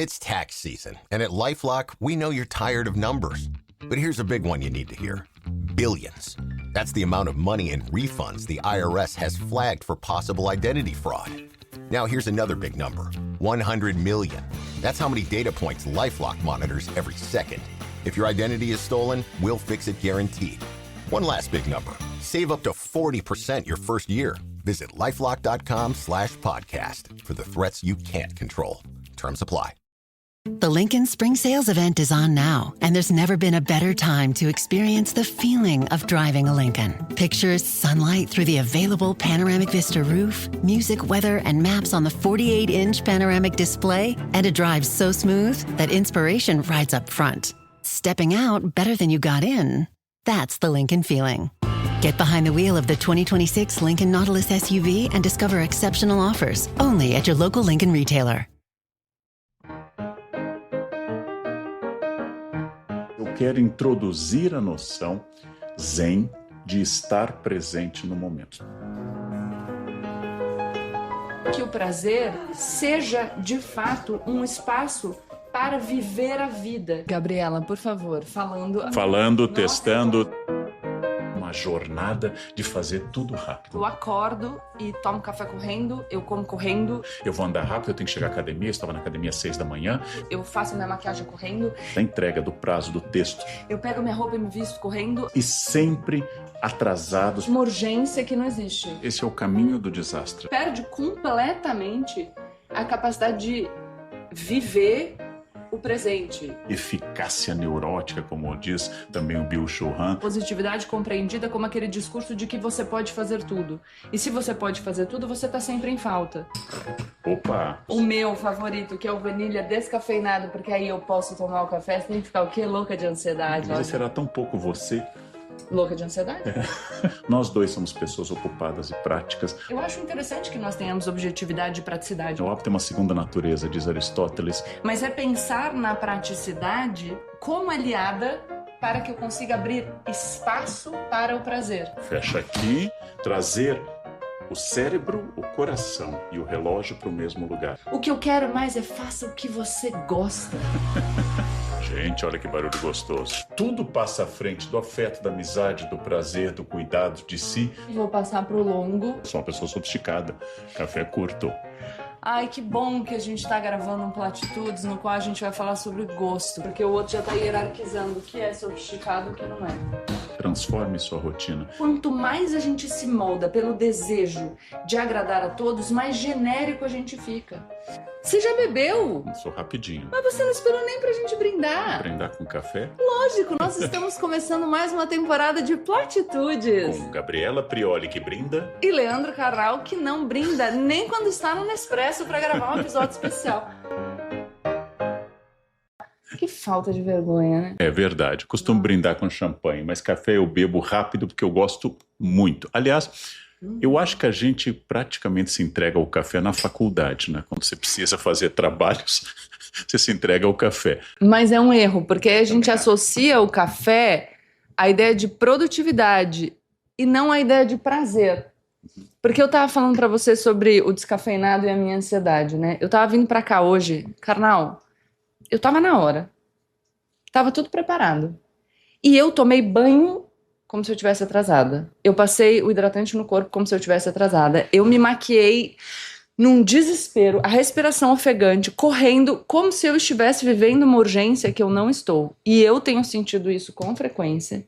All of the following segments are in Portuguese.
It's tax season, and at LifeLock, we know you're tired of numbers. But here's a big one you need to hear. Billions. That's the amount of money in refunds the IRS has flagged for possible identity fraud. Now here's another big number. 100 million. That's how many data points LifeLock monitors every second. If your identity is stolen, we'll fix it guaranteed. One last big number. Save up to 40% your first year. Visit LifeLock.com/podcast for the threats you can't control. Terms apply. The Lincoln Spring Sales event is on now, and there's never been a better time to experience the feeling of driving a Lincoln. Pictures, sunlight through the available panoramic vista roof, music, weather, and maps on the 48-inch panoramic display, and a drive so smooth that inspiration rides up front. Stepping out better than you got in. That's the Lincoln feeling. Get behind the wheel of the 2026 Lincoln Nautilus SUV and discover exceptional offers only at your local Lincoln retailer. Eu quero introduzir a noção zen de estar presente no momento. Que o prazer seja, de fato, um espaço para viver a vida. Gabriela, por favor, Falando, testando. Uma jornada de fazer tudo rápido. Eu acordo e tomo café correndo, eu como correndo. Eu vou andar rápido, eu tenho que chegar à academia, eu estava na academia às 6 da manhã. Eu faço minha maquiagem correndo. Da entrega do prazo do texto. Eu pego minha roupa e me visto correndo. E sempre atrasados. Uma urgência que não existe. Esse é o caminho do desastre. Perde completamente a capacidade de viver o presente. Eficácia neurótica, como diz também o Bill Churran. Positividade compreendida como aquele discurso de que você pode fazer tudo. E se você pode fazer tudo, você tá sempre em falta. Opa! O meu favorito, que é o vanilha descafeinado, porque aí eu posso tomar o café sem ficar o quê? Louca de ansiedade. Mas será tão pouco você? Louca de ansiedade? Nós dois somos pessoas ocupadas e práticas. Eu acho interessante que nós tenhamos objetividade e praticidade. O hábito é uma segunda natureza, diz Aristóteles. Mas é pensar na praticidade como aliada para que eu consiga abrir espaço para o prazer. Fecha aqui, trazer o cérebro, o coração e o relógio para o mesmo lugar. O que eu quero mais é faça o que você gosta. Gente, olha que barulho gostoso. Tudo passa à frente do afeto, da amizade, do prazer, do cuidado de si. Vou passar pro longo. Sou uma pessoa sofisticada. Café curto. Ai, que bom que a gente tá gravando um Platitudes no qual a gente vai falar sobre gosto. Porque o outro já tá hierarquizando o que é sofisticado e o que não é. Transforme sua rotina. Quanto mais a gente se molda pelo desejo de agradar a todos, mais genérico a gente fica. Você já bebeu? Sou rapidinho. Mas você não esperou nem pra gente brindar. Brindar com café? Lógico, nós estamos começando mais uma temporada de Platitudes. Com Gabriela Prioli, que brinda. E Leandro Carral, que não brinda nem quando está no Nespresso para gravar um episódio especial. Que falta de vergonha, né? É verdade. Costumo brindar com champanhe, mas café eu bebo rápido porque eu gosto muito. Aliás, eu acho que a gente praticamente se entrega ao café na faculdade, né? Quando você precisa fazer trabalhos, você se entrega ao café. Mas é um erro, porque a gente associa o café à ideia de produtividade e não à ideia de prazer. Porque eu tava falando pra você sobre o descafeinado e a minha ansiedade, né? Eu tava vindo pra cá hoje, carnal, eu tava na hora. Tava tudo preparado. E eu tomei banho como se eu tivesse atrasada. Eu passei o hidratante no corpo como se eu tivesse atrasada. Eu me maquiei num desespero, a respiração ofegante, correndo como se eu estivesse vivendo uma urgência que eu não estou. E eu tenho sentido isso com frequência.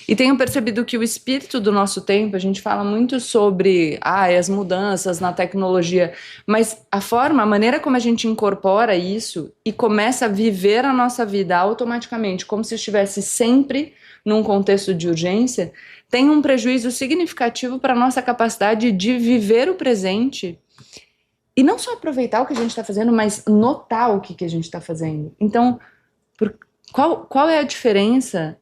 E tenho percebido que o espírito do nosso tempo, a gente fala muito sobre as mudanças na tecnologia, mas a maneira como a gente incorpora isso e começa a viver a nossa vida automaticamente, como se estivesse sempre num contexto de urgência, tem um prejuízo significativo para a nossa capacidade de viver o presente e não só aproveitar o que a gente está fazendo, mas notar o que a gente está fazendo. Então, qual é a diferença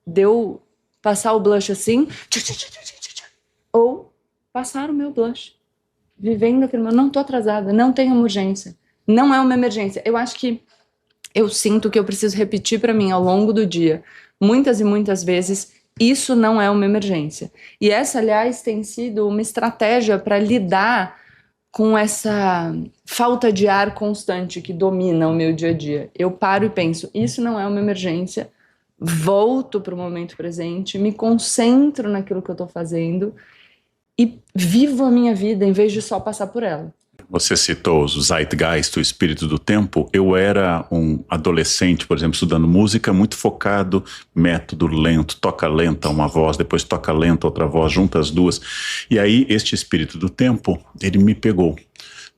de eu passar o blush assim, ou passar o meu blush, vivendo aquele momento, não tô atrasada, não tenho uma urgência, não é uma emergência. Eu acho que eu sinto que eu preciso repetir para mim ao longo do dia, muitas e muitas vezes, isso não é uma emergência. E essa, aliás, tem sido uma estratégia para lidar com essa falta de ar constante que domina o meu dia a dia. Eu paro e penso, isso não é uma emergência, volto para o momento presente, me concentro naquilo que eu estou fazendo e vivo a minha vida em vez de só passar por ela. Você citou o Zeitgeist, o espírito do tempo. Eu era um adolescente, por exemplo, estudando música, muito focado, método lento, toca lenta uma voz, depois toca lenta outra voz, junta as duas. E aí este espírito do tempo, ele me pegou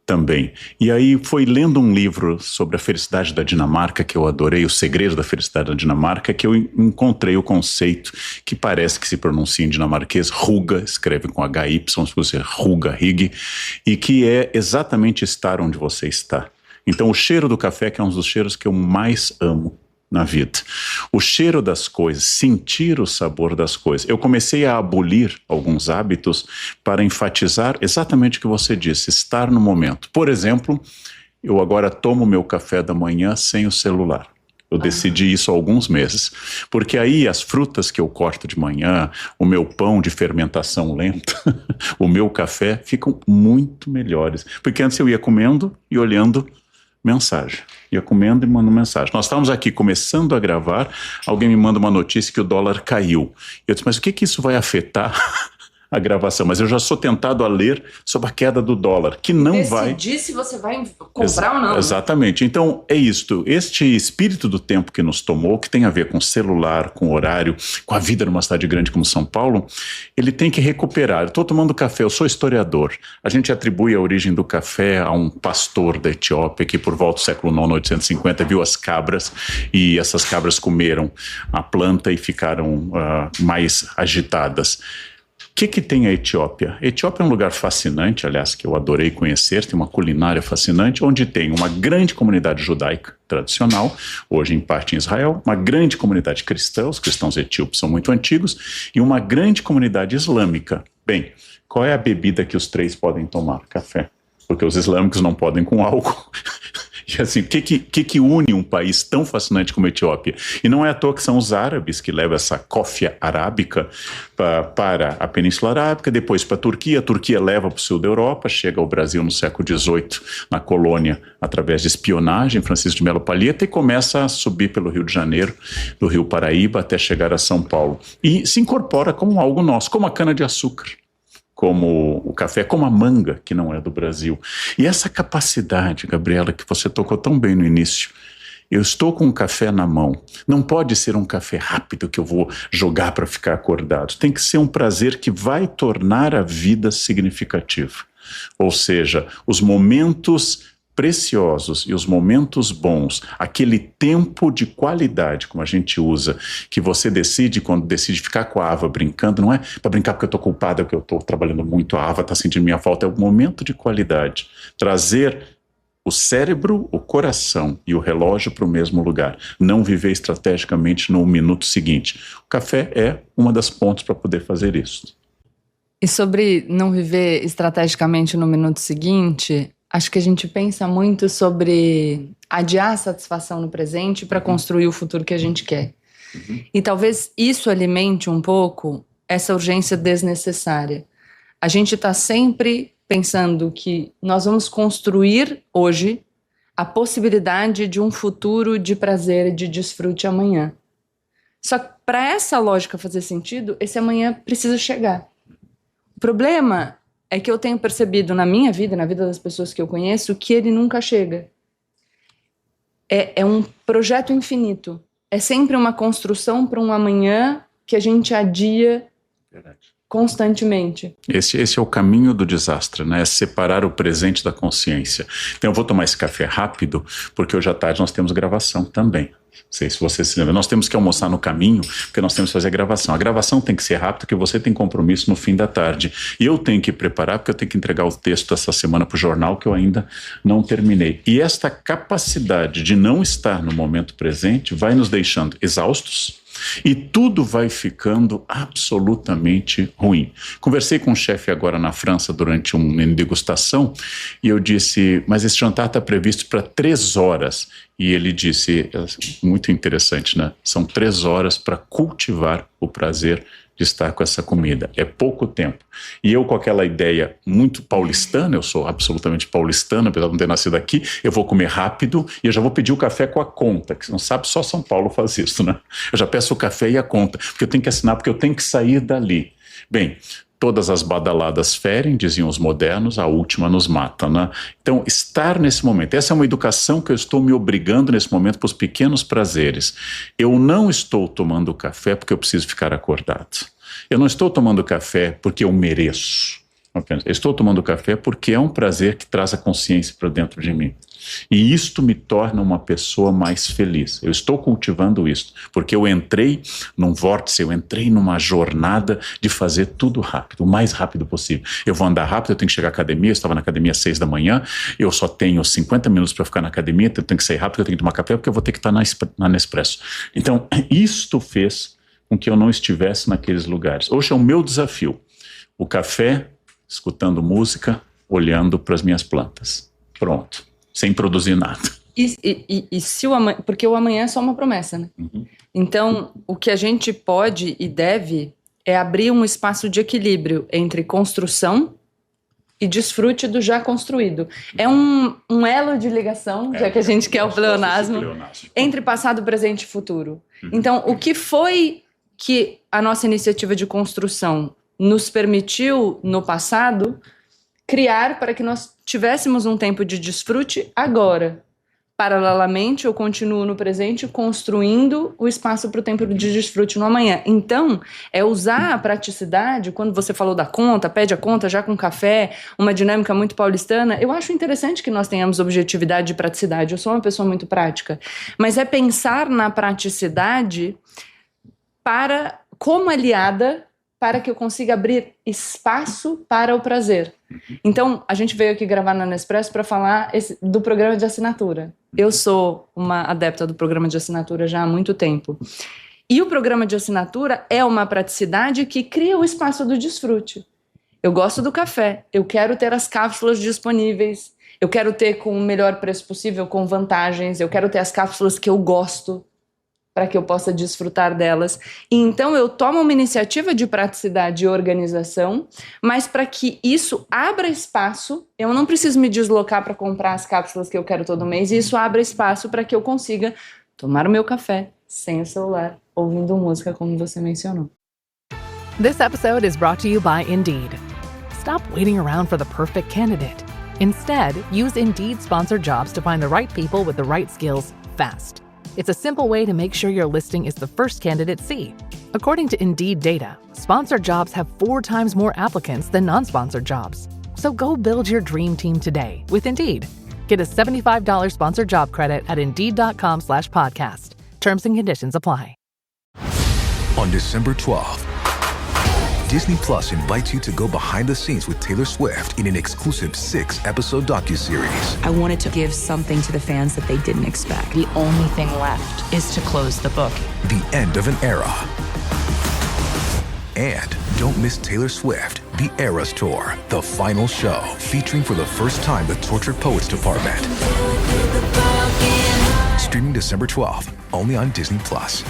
também. E aí foi lendo um livro sobre a felicidade da Dinamarca, que eu adorei, O Segredo da Felicidade da Dinamarca, que eu encontrei o conceito que parece que se pronuncia em dinamarquês, ruga, escreve com HY, se você ruga, rig, e que é exatamente estar onde você está. Então o cheiro do café, que é um dos cheiros que eu mais amo na vida. O cheiro das coisas, sentir o sabor das coisas. Eu comecei a abolir alguns hábitos para enfatizar exatamente o que você disse, estar no momento. Por exemplo, eu agora tomo meu café da manhã sem o celular. Eu decidi isso há alguns meses, porque aí as frutas que eu corto de manhã, o meu pão de fermentação lenta, o meu café ficam muito melhores. Porque antes eu ia comendo e olhando mensagem. Ia comendo e mandando mensagem. Nós estávamos aqui começando a gravar, alguém me manda uma notícia que o dólar caiu. Eu disse, mas o que isso vai afetar a gravação? Mas eu já sou tentado a ler sobre a queda do dólar, que não vai... Decidir se você vai comprar ou não. Exatamente. Então, é isto. Este espírito do tempo que nos tomou, que tem a ver com celular, com horário, com a vida numa cidade grande como São Paulo, ele tem que recuperar. Eu estou tomando café, eu sou historiador. A gente atribui a origem do café a um pastor da Etiópia que por volta do século IX, 850, viu as cabras e essas cabras comeram a planta e ficaram mais agitadas. O que tem a Etiópia? A Etiópia é um lugar fascinante, aliás, que eu adorei conhecer, tem uma culinária fascinante, onde tem uma grande comunidade judaica tradicional, hoje em parte em Israel, uma grande comunidade cristã, os cristãos etíopes são muito antigos, e uma grande comunidade islâmica. Bem, qual é a bebida que os três podem tomar? Café. Porque os islâmicos não podem com álcool. E assim, o que une um país tão fascinante como a Etiópia? E não é à toa que são os árabes que levam essa cófia arábica para a Península Arábica, depois para a Turquia leva para o sul da Europa, chega ao Brasil no século XVIII, na colônia, através de espionagem, Francisco de Melo Palheta, e começa a subir pelo Rio de Janeiro, do Rio Paraíba, até chegar a São Paulo. E se incorpora como algo nosso, como a cana-de-açúcar, como o café, como a manga, que não é do Brasil. E essa capacidade, Gabriela, que você tocou tão bem no início, eu estou com um café na mão, não pode ser um café rápido que eu vou jogar para ficar acordado, tem que ser um prazer que vai tornar a vida significativa. Ou seja, os momentos preciosos e os momentos bons, aquele tempo de qualidade, como a gente usa, que você decide, quando decide ficar com a Ava brincando, não é para brincar porque eu estou culpada, porque eu estou trabalhando muito, a Ava está sentindo minha falta, é o momento de qualidade. Trazer o cérebro, o coração e o relógio para o mesmo lugar. Não viver estrategicamente no minuto seguinte. O café é uma das pontes para poder fazer isso. E sobre não viver estrategicamente no minuto seguinte, acho que a gente pensa muito sobre adiar a satisfação no presente para construir o futuro que a gente quer. E talvez isso alimente um pouco essa urgência desnecessária. A gente está sempre pensando que nós vamos construir hoje a possibilidade de um futuro de prazer e de desfrute amanhã. Só que para essa lógica fazer sentido, esse amanhã precisa chegar. O problema é que eu tenho percebido na minha vida, na vida das pessoas que eu conheço, que ele nunca chega. É um projeto infinito. É sempre uma construção para um amanhã que a gente adia constantemente. Esse é o caminho do desastre, né? É separar o presente da consciência. Então eu vou tomar esse café rápido, porque hoje à tarde nós temos gravação também. Não sei se você se lembra. Nós temos que almoçar no caminho, porque nós temos que fazer a gravação. A gravação tem que ser rápida, porque você tem compromisso no fim da tarde. E eu tenho que preparar, porque eu tenho que entregar o texto essa semana para o jornal, que eu ainda não terminei. E esta capacidade de não estar no momento presente vai nos deixando exaustos, e tudo vai ficando absolutamente ruim. Conversei com um chefe agora na França durante uma degustação e eu disse, mas esse jantar está previsto para 3 horas. E ele disse, muito interessante, né? São 3 horas para cultivar o prazer de estar com essa comida. É pouco tempo. E eu com aquela ideia muito paulistana, eu sou absolutamente paulistano, apesar de não ter nascido aqui, eu vou comer rápido e eu já vou pedir o café com a conta, que você não sabe, só São Paulo faz isso, né? Eu já peço o café e a conta, porque eu tenho que assinar, porque eu tenho que sair dali. Bem, todas as badaladas ferem, diziam os modernos, a última nos mata, né? Então, estar nesse momento, essa é uma educação que eu estou me obrigando nesse momento para os pequenos prazeres. Eu não estou tomando café porque eu preciso ficar acordado. Eu não estou tomando café porque eu mereço. Eu estou tomando café porque é um prazer que traz a consciência para dentro de mim. E isto me torna uma pessoa mais feliz. Eu estou cultivando isso, porque eu entrei num vórtice, eu entrei numa jornada de fazer tudo rápido, o mais rápido possível. Eu vou andar rápido, eu tenho que chegar à academia, eu estava na academia às 6 da manhã, eu só tenho 50 minutos para ficar na academia, eu tenho que sair rápido, eu tenho que tomar café, porque eu vou ter que estar na Nespresso. Então, isto fez com que eu não estivesse naqueles lugares. Hoje é o meu desafio. O café, escutando música, olhando para as minhas plantas. Pronto. Sem produzir nada. E se o amanhã, porque o amanhã é só uma promessa, né? Uhum. Então, o que a gente pode e deve é abrir um espaço de equilíbrio entre construção e desfrute do já construído. É um elo de ligação, já que a gente quer o pleonasmo, entre passado, presente e futuro. Uhum. Então, o que foi que a nossa iniciativa de construção nos permitiu, no passado, criar para que nós tivéssemos um tempo de desfrute agora. Paralelamente, eu continuo no presente construindo o espaço para o tempo de desfrute no amanhã. Então, é usar a praticidade, quando você falou da conta, pede a conta já com café, uma dinâmica muito paulistana, eu acho interessante que nós tenhamos objetividade e praticidade. Eu sou uma pessoa muito prática. Mas é pensar na praticidade como aliada para que eu consiga abrir espaço para o prazer. Então, a gente veio aqui gravar na Nespresso para falar do programa de assinatura. Eu sou uma adepta do programa de assinatura já há muito tempo. E o programa de assinatura é uma praticidade que cria o espaço do desfrute. Eu gosto do café, eu quero ter as cápsulas disponíveis, eu quero ter com o melhor preço possível, com vantagens, eu quero ter as cápsulas que eu gosto, para que eu possa desfrutar delas. E então eu tomo uma iniciativa de praticidade e organização, mas para que isso abra espaço, eu não preciso me deslocar para comprar as cápsulas que eu quero todo mês, e isso abra espaço para que eu consiga tomar o meu café sem o celular, ouvindo música, como você mencionou. This episode is brought to you by Indeed. Stop waiting around for the perfect candidate. Instead, use Indeed sponsored jobs to find the right people with the right skills fast. It's a simple way to make sure your listing is the first candidates see. According to Indeed data, sponsored jobs have 4 times more applicants than non-sponsored jobs. So go build your dream team today with Indeed. Get a $75 sponsored job credit at Indeed.com/podcast. Terms and conditions apply. On December 12th, Disney Plus invites you to go behind the scenes with Taylor Swift in an exclusive 6-episode docuseries. I wanted to give something to the fans that they didn't expect. The only thing left is to close the book. The end of an era. And don't miss Taylor Swift, The Eras Tour, the final show, featuring for the first time the Tortured Poets Department. Streaming December 12th, only on Disney Plus.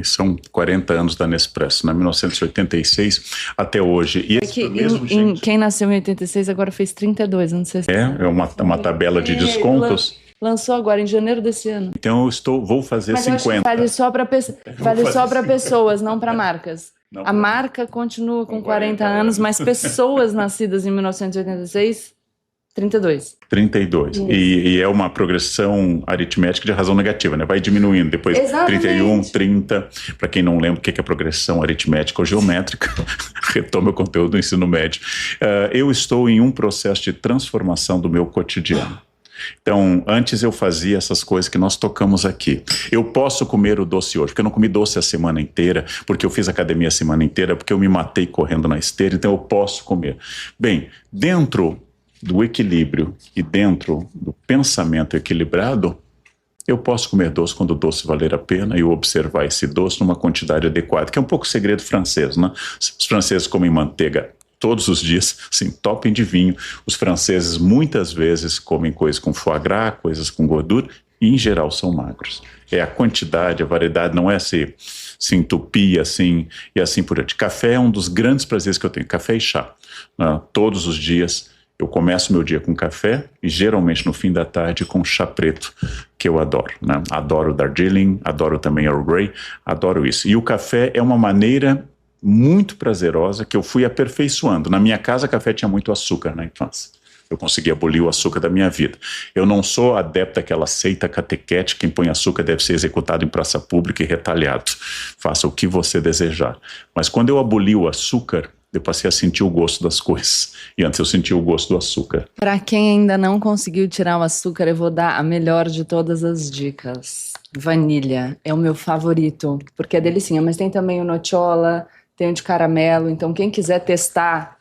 São 40 anos da Nespresso, né? 1986 até hoje. E esse mesmo gente... Quem nasceu em 86 agora fez 32, não sei se... É uma tabela de descontos. Lançou agora, em janeiro desse ano. Então vou fazer mas 50. Vale só para pessoas, não para marcas. Não, a marca continua com 40 anos, mas pessoas nascidas em 1986... 32. E é uma progressão aritmética de razão negativa, né? Vai diminuindo, depois exatamente. 31, 30. Para quem não lembra o que é progressão aritmética ou geométrica, retome o conteúdo do ensino médio. Eu estou em um processo de transformação do meu cotidiano. Então, antes eu fazia essas coisas que nós tocamos aqui. Eu posso comer o doce hoje, porque eu não comi doce a semana inteira, porque eu fiz academia a semana inteira, porque eu me matei correndo na esteira, então eu posso comer. Bem, dentro do equilíbrio e dentro do pensamento equilibrado, eu posso comer doce quando o doce valer a pena e eu observar esse doce numa quantidade adequada, que é um pouco o segredo francês, né? Os franceses comem manteiga todos os dias, assim, topem de vinho. Os franceses muitas vezes comem coisas com foie gras, coisas com gordura, em geral, são magros. É a quantidade, a variedade, não é se entupir assim e assim por diante. Café é um dos grandes prazeres que eu tenho, café e chá. Né? Todos os dias eu começo meu dia com café e geralmente no fim da tarde com chá preto, que eu adoro. Né? Adoro Darjeeling, adoro também Earl Grey, adoro isso. E o café é uma maneira muito prazerosa que eu fui aperfeiçoando. Na minha casa, café tinha muito açúcar na infância. Eu consegui abolir o açúcar da minha vida. Eu não sou adepto daquela seita catequete, quem põe açúcar deve ser executado em praça pública e retalhado. Faça o que você desejar. Mas quando eu aboli o açúcar, eu passei a sentir o gosto das coisas. E antes eu sentia o gosto do açúcar. Para quem ainda não conseguiu tirar o açúcar, eu vou dar a melhor de todas as dicas. Vanilha é o meu favorito, porque é delicinha. Mas tem também o nociola, tem o de caramelo. Então quem quiser testar...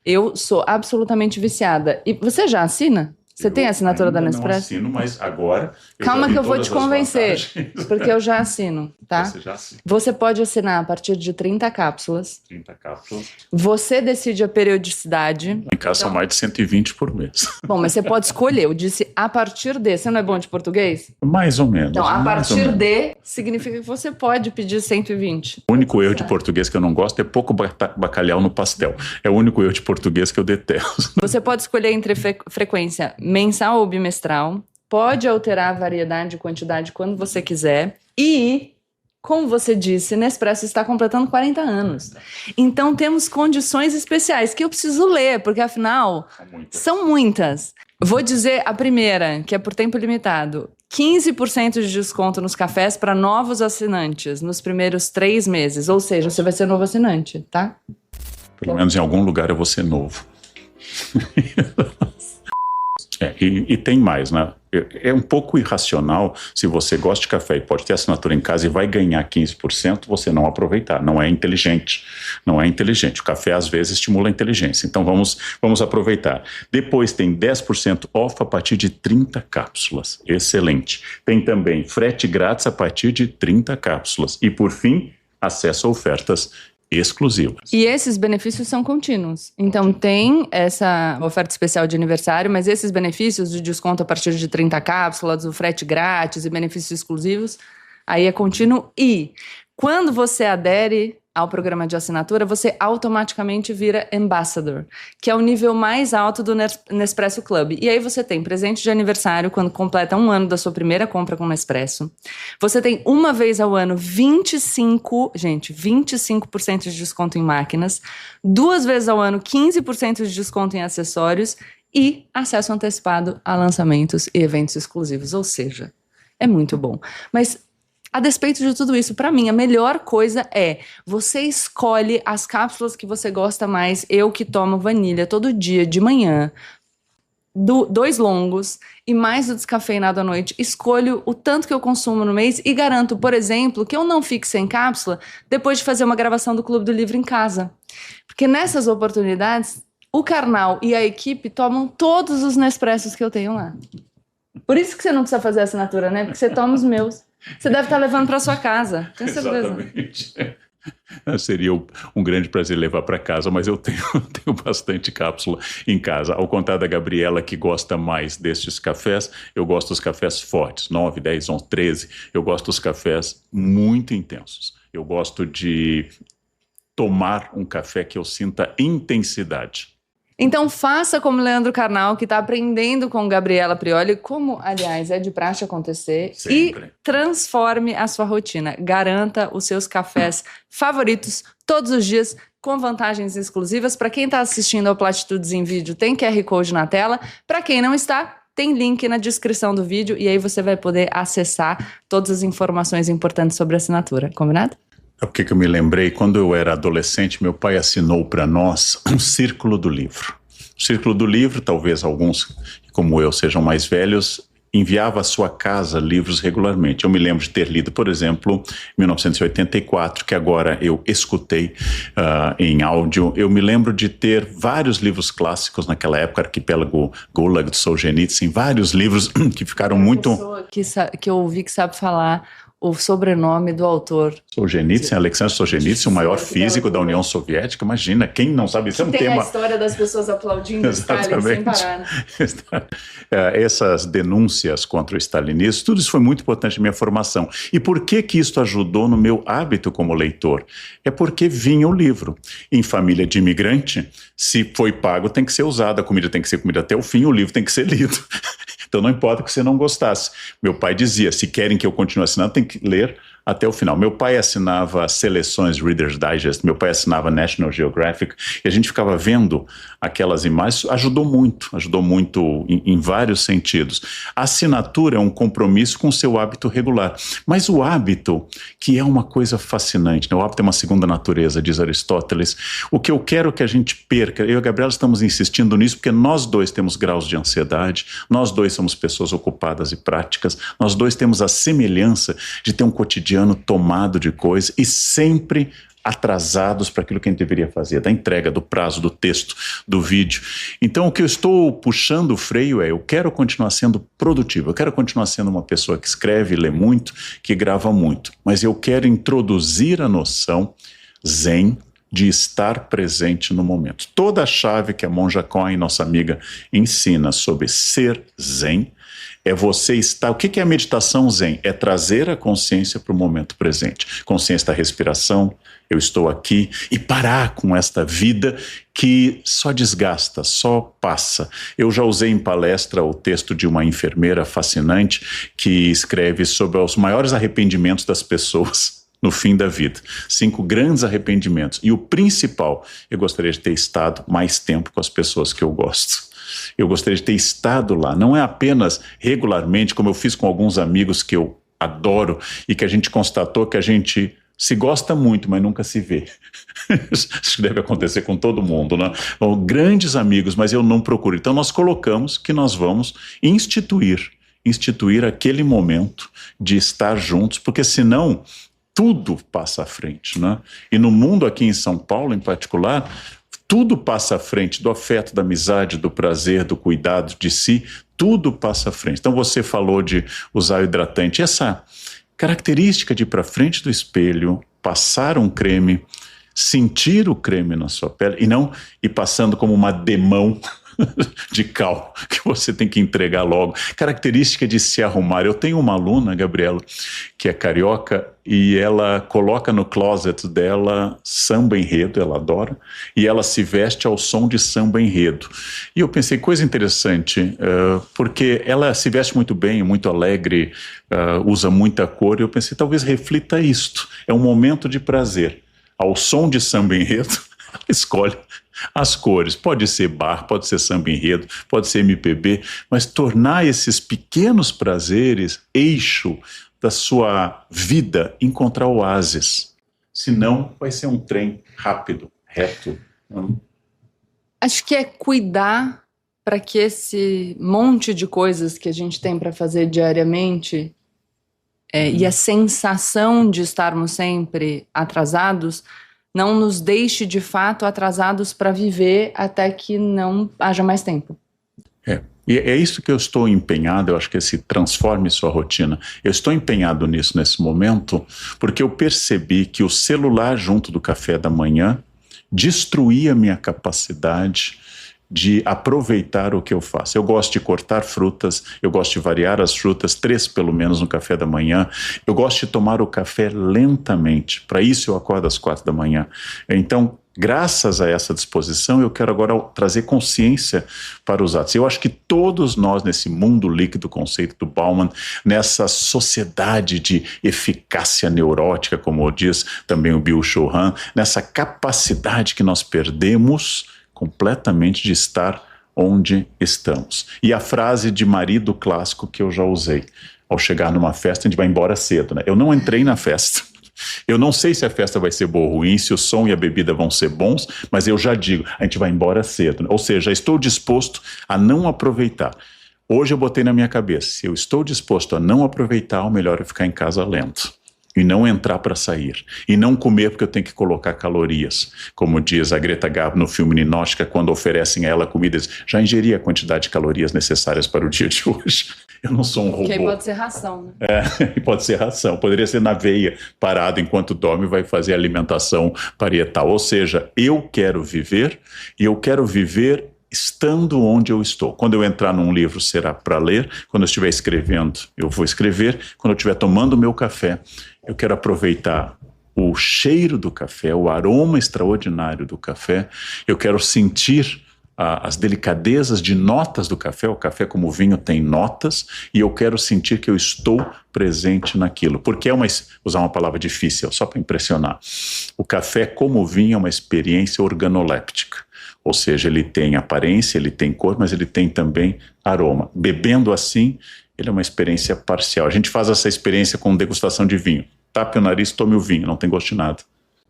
Eu sou absolutamente viciada. E você já assina? Você tem a assinatura da Nespresso? Eu não assino, mas agora... Calma que eu vou te convencer, porque eu já assino, tá? Você já assina. Você pode assinar a partir de 30 cápsulas. 30 cápsulas. Você decide a periodicidade. Em casa são mais de 120 por mês. Bom, mas você pode escolher. Eu disse a partir de. Você não é bom de português? Mais ou menos. Então, a partir de significa que você pode pedir 120. O único erro de português que eu não gosto é pouco bacalhau no pastel. É o único erro de português que eu detesto. Você pode escolher entre frequência mensal ou bimestral. Pode alterar a variedade e quantidade quando você quiser. E, como você disse, Nespresso está completando 40 anos. Então, temos condições especiais que eu preciso ler, porque, afinal, são muitas. Vou dizer a primeira, que é por tempo limitado. 15% de desconto nos cafés para novos assinantes nos primeiros 3 meses. Ou seja, você vai ser novo assinante, tá? Pelo menos em algum lugar eu vou ser novo. E tem mais, né? É um pouco irracional se você gosta de café e pode ter assinatura em casa e vai ganhar 15%, você não aproveitar. Não é inteligente. Não é inteligente. O café, às vezes, estimula a inteligência. Então, vamos aproveitar. Depois tem 10% off a partir de 30 cápsulas. Excelente. Tem também frete grátis a partir de 30 cápsulas. E, por fim, acesso a ofertas exclusivas. E esses benefícios são contínuos. Então tem essa oferta especial de aniversário, mas esses benefícios de desconto a partir de 30 cápsulas, o frete grátis e benefícios exclusivos, aí é contínuo. E quando você adere ao programa de assinatura, você automaticamente vira Ambassador, que é o nível mais alto do Nespresso Club. E aí você tem presente de aniversário quando completa 1 ano da sua primeira compra com Nespresso. Você tem uma vez ao ano 25% de desconto em máquinas, 2 vezes ao ano 15% de desconto em acessórios e acesso antecipado a lançamentos e eventos exclusivos. Ou seja, é muito bom. Mas a despeito de tudo isso, para mim, a melhor coisa é você escolhe as cápsulas que você gosta mais. Eu que tomo vanilha todo dia, de manhã, 2 longos e mais o descafeinado à noite. Escolho o tanto que eu consumo no mês e garanto, por exemplo, que eu não fique sem cápsula depois de fazer uma gravação do Clube do Livro em casa. Porque nessas oportunidades, o Karnal e a equipe tomam todos os Nespressos que eu tenho lá. Por isso que você não precisa fazer assinatura, né? Porque você toma os meus. Você deve estar levando para sua casa, tenho certeza. Exatamente. Seria um grande prazer levar para casa, mas eu tenho bastante cápsula em casa. Ao contrário da Gabriela, que gosta mais destes cafés, eu gosto dos cafés fortes, 9, 10, 11, 13. Eu gosto dos cafés muito intensos. Eu gosto de tomar um café que eu sinta intensidade. Então faça como Leandro Carnal, que está aprendendo com Gabriela Prioli, como, aliás, é de praxe acontecer, sempre. E transforme a sua rotina. Garanta os seus cafés favoritos todos os dias, com vantagens exclusivas. Para quem está assistindo ao Platitudes em vídeo, tem QR Code na tela. Para quem não está, tem link na descrição do vídeo e aí você vai poder acessar todas as informações importantes sobre a assinatura. Combinado? É porque que eu me lembrei, quando eu era adolescente, meu pai assinou para nós um Círculo do Livro. O Círculo do Livro, talvez alguns, como eu, sejam mais velhos, enviava à sua casa livros regularmente. Eu me lembro de ter lido, por exemplo, 1984, que agora eu escutei em áudio. Eu me lembro de ter vários livros clássicos naquela época, Arquipélago Gulag, de Solzhenitsyn, vários livros que ficaram muito... Que eu ouvi que sabe falar o sobrenome do autor. Solzhenitsyn, Alexander Solzhenitsyn, o maior físico da União Soviética. Imagina, quem não sabe, isso é um tem tema... a história das pessoas aplaudindo Stalin sem parar. Né? Essas denúncias contra o stalinismo, tudo isso foi muito importante na minha formação. E por que isso ajudou no meu hábito como leitor? É porque vinha o livro. Em família de imigrante, se foi pago, tem que ser usado, a comida tem que ser comida até o fim, o livro tem que ser lido. Então não importa que você não gostasse. Meu pai dizia, se querem que eu continue assinando, tem que ler até o final. Meu pai assinava seleções Reader's Digest, meu pai assinava National Geographic, e a gente ficava vendo aquelas imagens, ajudou muito em vários sentidos. A assinatura é um compromisso com o seu hábito regular, mas o hábito, que é uma coisa fascinante, né? O hábito é uma segunda natureza, diz Aristóteles. O que eu quero que a gente perca, eu e a Gabriela estamos insistindo nisso, porque nós dois temos graus de ansiedade, nós dois somos pessoas ocupadas e práticas, nós dois temos a semelhança de ter um cotidiano tomado de coisa e sempre atrasados para aquilo que a gente deveria fazer, da entrega, do prazo, do texto, do vídeo. Então o que eu estou puxando o freio é, eu quero continuar sendo produtivo, eu quero continuar sendo uma pessoa que escreve, lê muito, que grava muito, mas eu quero introduzir a noção zen de estar presente no momento. Toda a chave que a Monja Coen, nossa amiga, ensina sobre ser zen, é você estar... O que é a meditação zen? É trazer a consciência para o momento presente. Consciência da respiração, eu estou aqui, e parar com esta vida que só desgasta, só passa. Eu já usei em palestra o texto de uma enfermeira fascinante que escreve sobre os maiores arrependimentos das pessoas no fim da vida. 5 grandes arrependimentos. E o principal, eu gostaria de ter estado mais tempo com as pessoas que eu gosto. Eu gostaria de ter estado lá, não é apenas regularmente, como eu fiz com alguns amigos que eu adoro e que a gente constatou que a gente se gosta muito, mas nunca se vê. Isso deve acontecer com todo mundo, né? Bom, grandes amigos, mas eu não procuro. Então nós colocamos que nós vamos instituir aquele momento de estar juntos, porque senão tudo passa à frente, né? E no mundo aqui em São Paulo, em particular, tudo passa à frente, do afeto, da amizade, do prazer, do cuidado de si, tudo passa à frente. Então você falou de usar o hidratante, essa característica de ir para frente do espelho, passar um creme, sentir o creme na sua pele e não ir passando como uma demão de cal que você tem que entregar logo. Característica de se arrumar. Eu tenho uma aluna, Gabriela, que é carioca, e ela coloca no closet dela samba enredo, ela adora, e ela se veste ao som de samba enredo. E eu pensei, coisa interessante, porque ela se veste muito bem, muito alegre, usa muita cor, e eu pensei, talvez reflita isto. É um momento de prazer. Ao som de samba enredo, ela escolhe as cores, pode ser bar, pode ser samba enredo, pode ser MPB, mas tornar esses pequenos prazeres eixo da sua vida, encontrar oásis. Senão vai ser um trem rápido, reto. Acho que é cuidar para que esse monte de coisas que a gente tem para fazer diariamente e a sensação de estarmos sempre atrasados não nos deixe, de fato, atrasados para viver até que não haja mais tempo. E é isso que eu estou empenhado, eu acho que se transforme sua rotina. Eu estou empenhado nisso nesse momento, porque eu percebi que o celular junto do café da manhã destruía a minha capacidade de aproveitar o que eu faço. Eu gosto de cortar frutas, eu gosto de variar as frutas, 3 pelo menos no café da manhã. Eu gosto de tomar o café lentamente. Para isso eu acordo às 4 da manhã. Então, graças a essa disposição, eu quero agora trazer consciência para os atos. Eu acho que todos nós, nesse mundo líquido, conceito do Bauman, nessa sociedade de eficácia neurótica, como diz também o Byung-Chul Han, nessa capacidade que nós perdemos completamente de estar onde estamos. E a frase de marido clássico que eu já usei, ao chegar numa festa, a gente vai embora cedo, né? Eu não entrei na festa. Eu não sei se a festa vai ser boa ou ruim, se o som e a bebida vão ser bons, mas eu já digo, a gente vai embora cedo, né? Ou seja, estou disposto a não aproveitar. Hoje eu botei na minha cabeça, se eu estou disposto a não aproveitar, o melhor é ficar em casa lendo. E não entrar para sair. E não comer porque eu tenho que colocar calorias. Como diz a Greta Garbo no filme Ninótica, quando oferecem a ela comida, diz, já ingeri a quantidade de calorias necessárias para o dia de hoje. Eu não sou um robô. Que aí pode ser ração, né? Pode ser ração. Poderia ser na veia, parado enquanto dorme, vai fazer alimentação parietal. Ou seja, eu quero viver e eu quero viver estando onde eu estou. Quando eu entrar num livro, será para ler. Quando eu estiver escrevendo, eu vou escrever. Quando eu estiver tomando meu café, eu quero aproveitar o cheiro do café, o aroma extraordinário do café. Eu quero sentir as delicadezas de notas do café. O café, como vinho, tem notas. E eu quero sentir que eu estou presente naquilo. Porque usar uma palavra difícil, só para impressionar. O café, como vinho, é uma experiência organoléptica. Ou seja, ele tem aparência, ele tem cor, mas ele tem também aroma. Bebendo assim, ele é uma experiência parcial. A gente faz essa experiência com degustação de vinho. Tape o nariz, tome o vinho, não tem gosto de nada.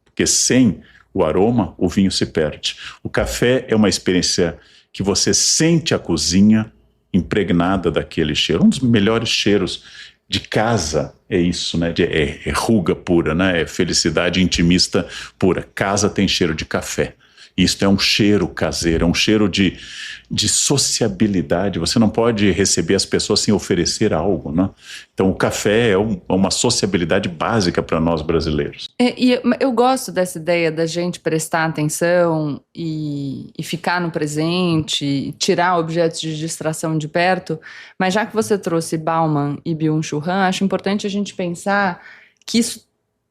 Porque sem o aroma, o vinho se perde. O café é uma experiência que você sente a cozinha impregnada daquele cheiro. Um dos melhores cheiros de casa é isso, né? É ruga pura, né? É felicidade intimista pura. Casa tem cheiro de café. Isto é um cheiro caseiro, é um cheiro de sociabilidade. Você não pode receber as pessoas sem oferecer algo, né? Então o café é uma sociabilidade básica para nós brasileiros. E eu gosto dessa ideia da gente prestar atenção e ficar no presente, tirar objetos de distração de perto, mas já que você trouxe Bauman e Byung-Chul Han, acho importante a gente pensar que isso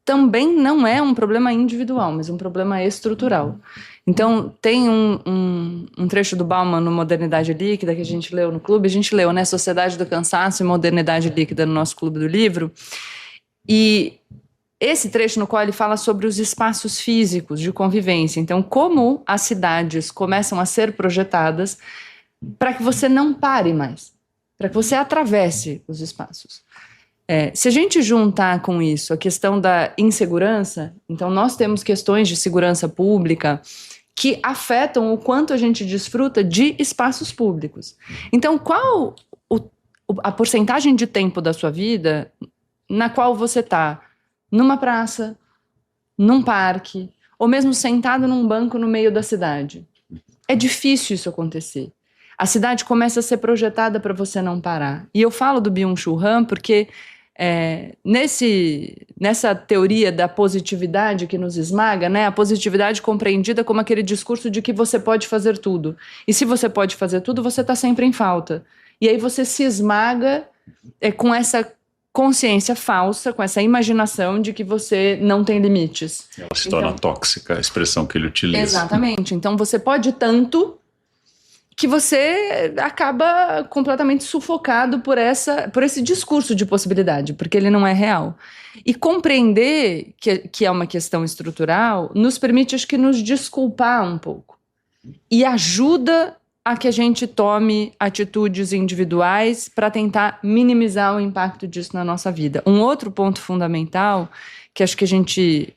também não é um problema individual, mas um problema estrutural. Então, tem um trecho do Bauman no Modernidade Líquida, que a gente leu no clube. A gente leu, né, Sociedade do Cansaço e Modernidade Líquida no nosso clube do livro. E esse trecho no qual ele fala sobre os espaços físicos de convivência. Então, como as cidades começam a ser projetadas para que você não pare mais, para que você atravesse os espaços. Se a gente juntar com isso a questão da insegurança, então nós temos questões de segurança pública que afetam o quanto a gente desfruta de espaços públicos. Então, qual a porcentagem de tempo da sua vida na qual você está numa praça, num parque, ou mesmo sentado num banco no meio da cidade? É difícil isso acontecer. A cidade começa a ser projetada para você não parar. E eu falo do Byung-Chul Han porque nessa teoria da positividade que nos esmaga, né, a positividade compreendida como aquele discurso de que você pode fazer tudo. E se você pode fazer tudo, você está sempre em falta. E aí você se esmaga com essa consciência falsa, com essa imaginação de que você não tem limites. Ela se torna tóxica, a expressão que ele utiliza. Exatamente. Então você pode tanto que você acaba completamente sufocado por esse discurso de possibilidade, porque ele não é real. E compreender que é uma questão estrutural nos permite, acho que, nos desculpar um pouco. E ajuda a que a gente tome atitudes individuais para tentar minimizar o impacto disso na nossa vida. Um outro ponto fundamental, que acho que a gente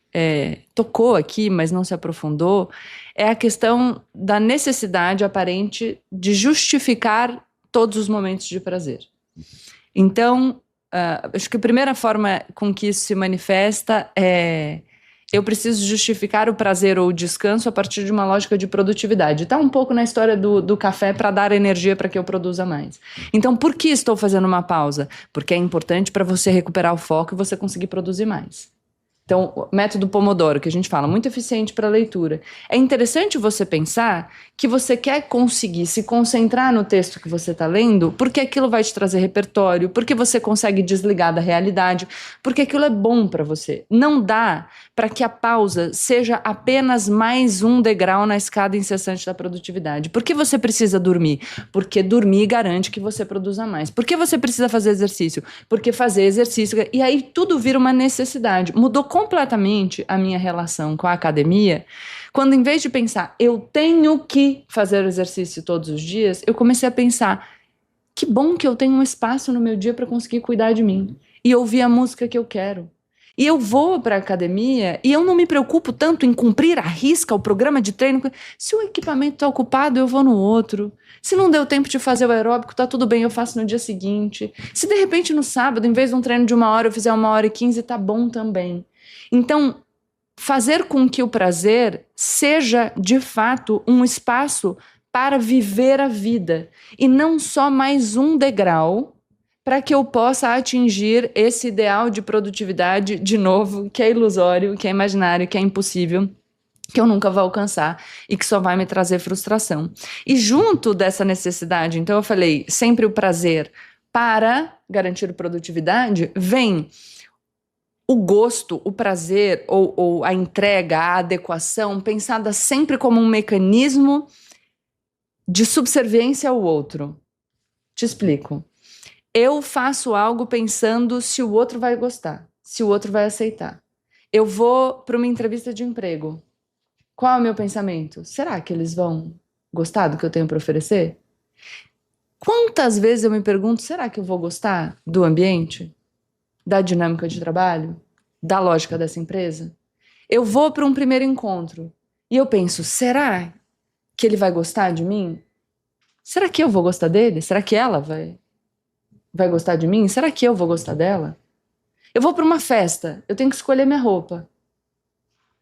tocou aqui, mas não se aprofundou, é a questão da necessidade aparente de justificar todos os momentos de prazer. Então, acho que a primeira forma com que isso se manifesta é: eu preciso justificar o prazer ou o descanso a partir de uma lógica de produtividade. Está um pouco na história do café para dar energia para que eu produza mais. Então, por que estou fazendo uma pausa? Porque é importante para você recuperar o foco e você conseguir produzir mais. Então, o método Pomodoro, que a gente fala, muito eficiente para a leitura. É interessante você pensar que você quer conseguir se concentrar no texto que você está lendo, porque aquilo vai te trazer repertório, porque você consegue desligar da realidade, porque aquilo é bom para você. Não dá para que a pausa seja apenas mais um degrau na escada incessante da produtividade. Por que você precisa dormir? Porque dormir garante que você produza mais. Por que você precisa fazer exercício? Porque fazer exercício... E aí tudo vira uma necessidade. Mudou completamente a minha relação com a academia, quando em vez de pensar, eu tenho que fazer o exercício todos os dias, eu comecei a pensar, que bom que eu tenho um espaço no meu dia para conseguir cuidar de mim e ouvir a música que eu quero. E eu vou para a academia e eu não me preocupo tanto em cumprir à risca o programa de treino. Se o equipamento está ocupado, eu vou no outro. Se não deu tempo de fazer o aeróbico, tá tudo bem, eu faço no dia seguinte. Se de repente no sábado, em vez de um treino de 1 hora, eu fizer 1h15, tá bom também. Então, fazer com que o prazer seja, de fato, um espaço para viver a vida. E não só mais um degrau para que eu possa atingir esse ideal de produtividade, de novo, que é ilusório, que é imaginário, que é impossível, que eu nunca vou alcançar e que só vai me trazer frustração. E junto dessa necessidade, então eu falei, sempre o prazer para garantir produtividade, vem o gosto, o prazer ou a entrega, a adequação, pensada sempre como um mecanismo de subserviência ao outro. Te explico. Eu faço algo pensando se o outro vai gostar, se o outro vai aceitar. Eu vou para uma entrevista de emprego. Qual é o meu pensamento? Será que eles vão gostar do que eu tenho para oferecer? Quantas vezes eu me pergunto, será que eu vou gostar do ambiente? Da dinâmica de trabalho? Da lógica dessa empresa? Eu vou para um primeiro encontro e eu penso, será que ele vai gostar de mim? Será que eu vou gostar dele? Será que ela vai gostar de mim? Será que eu vou gostar dela? Eu vou para uma festa, eu tenho que escolher minha roupa.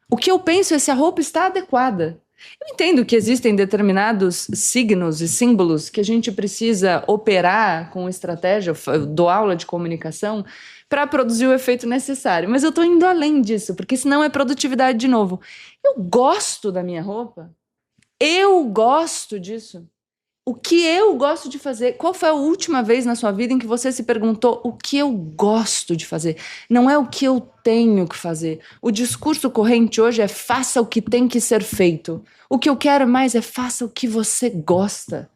O que eu penso é se a roupa está adequada. Eu entendo que existem determinados signos e símbolos que a gente precisa operar com estratégia, eu dou aula de comunicação, para produzir o efeito necessário. Mas eu estou indo além disso, porque senão é produtividade de novo. Eu gosto da minha roupa. Eu gosto disso. O que eu gosto de fazer? Qual foi a última vez na sua vida em que você se perguntou o que eu gosto de fazer? Não é o que eu tenho que fazer. O discurso corrente hoje é faça o que tem que ser feito. O que eu quero mais é faça o que você gosta.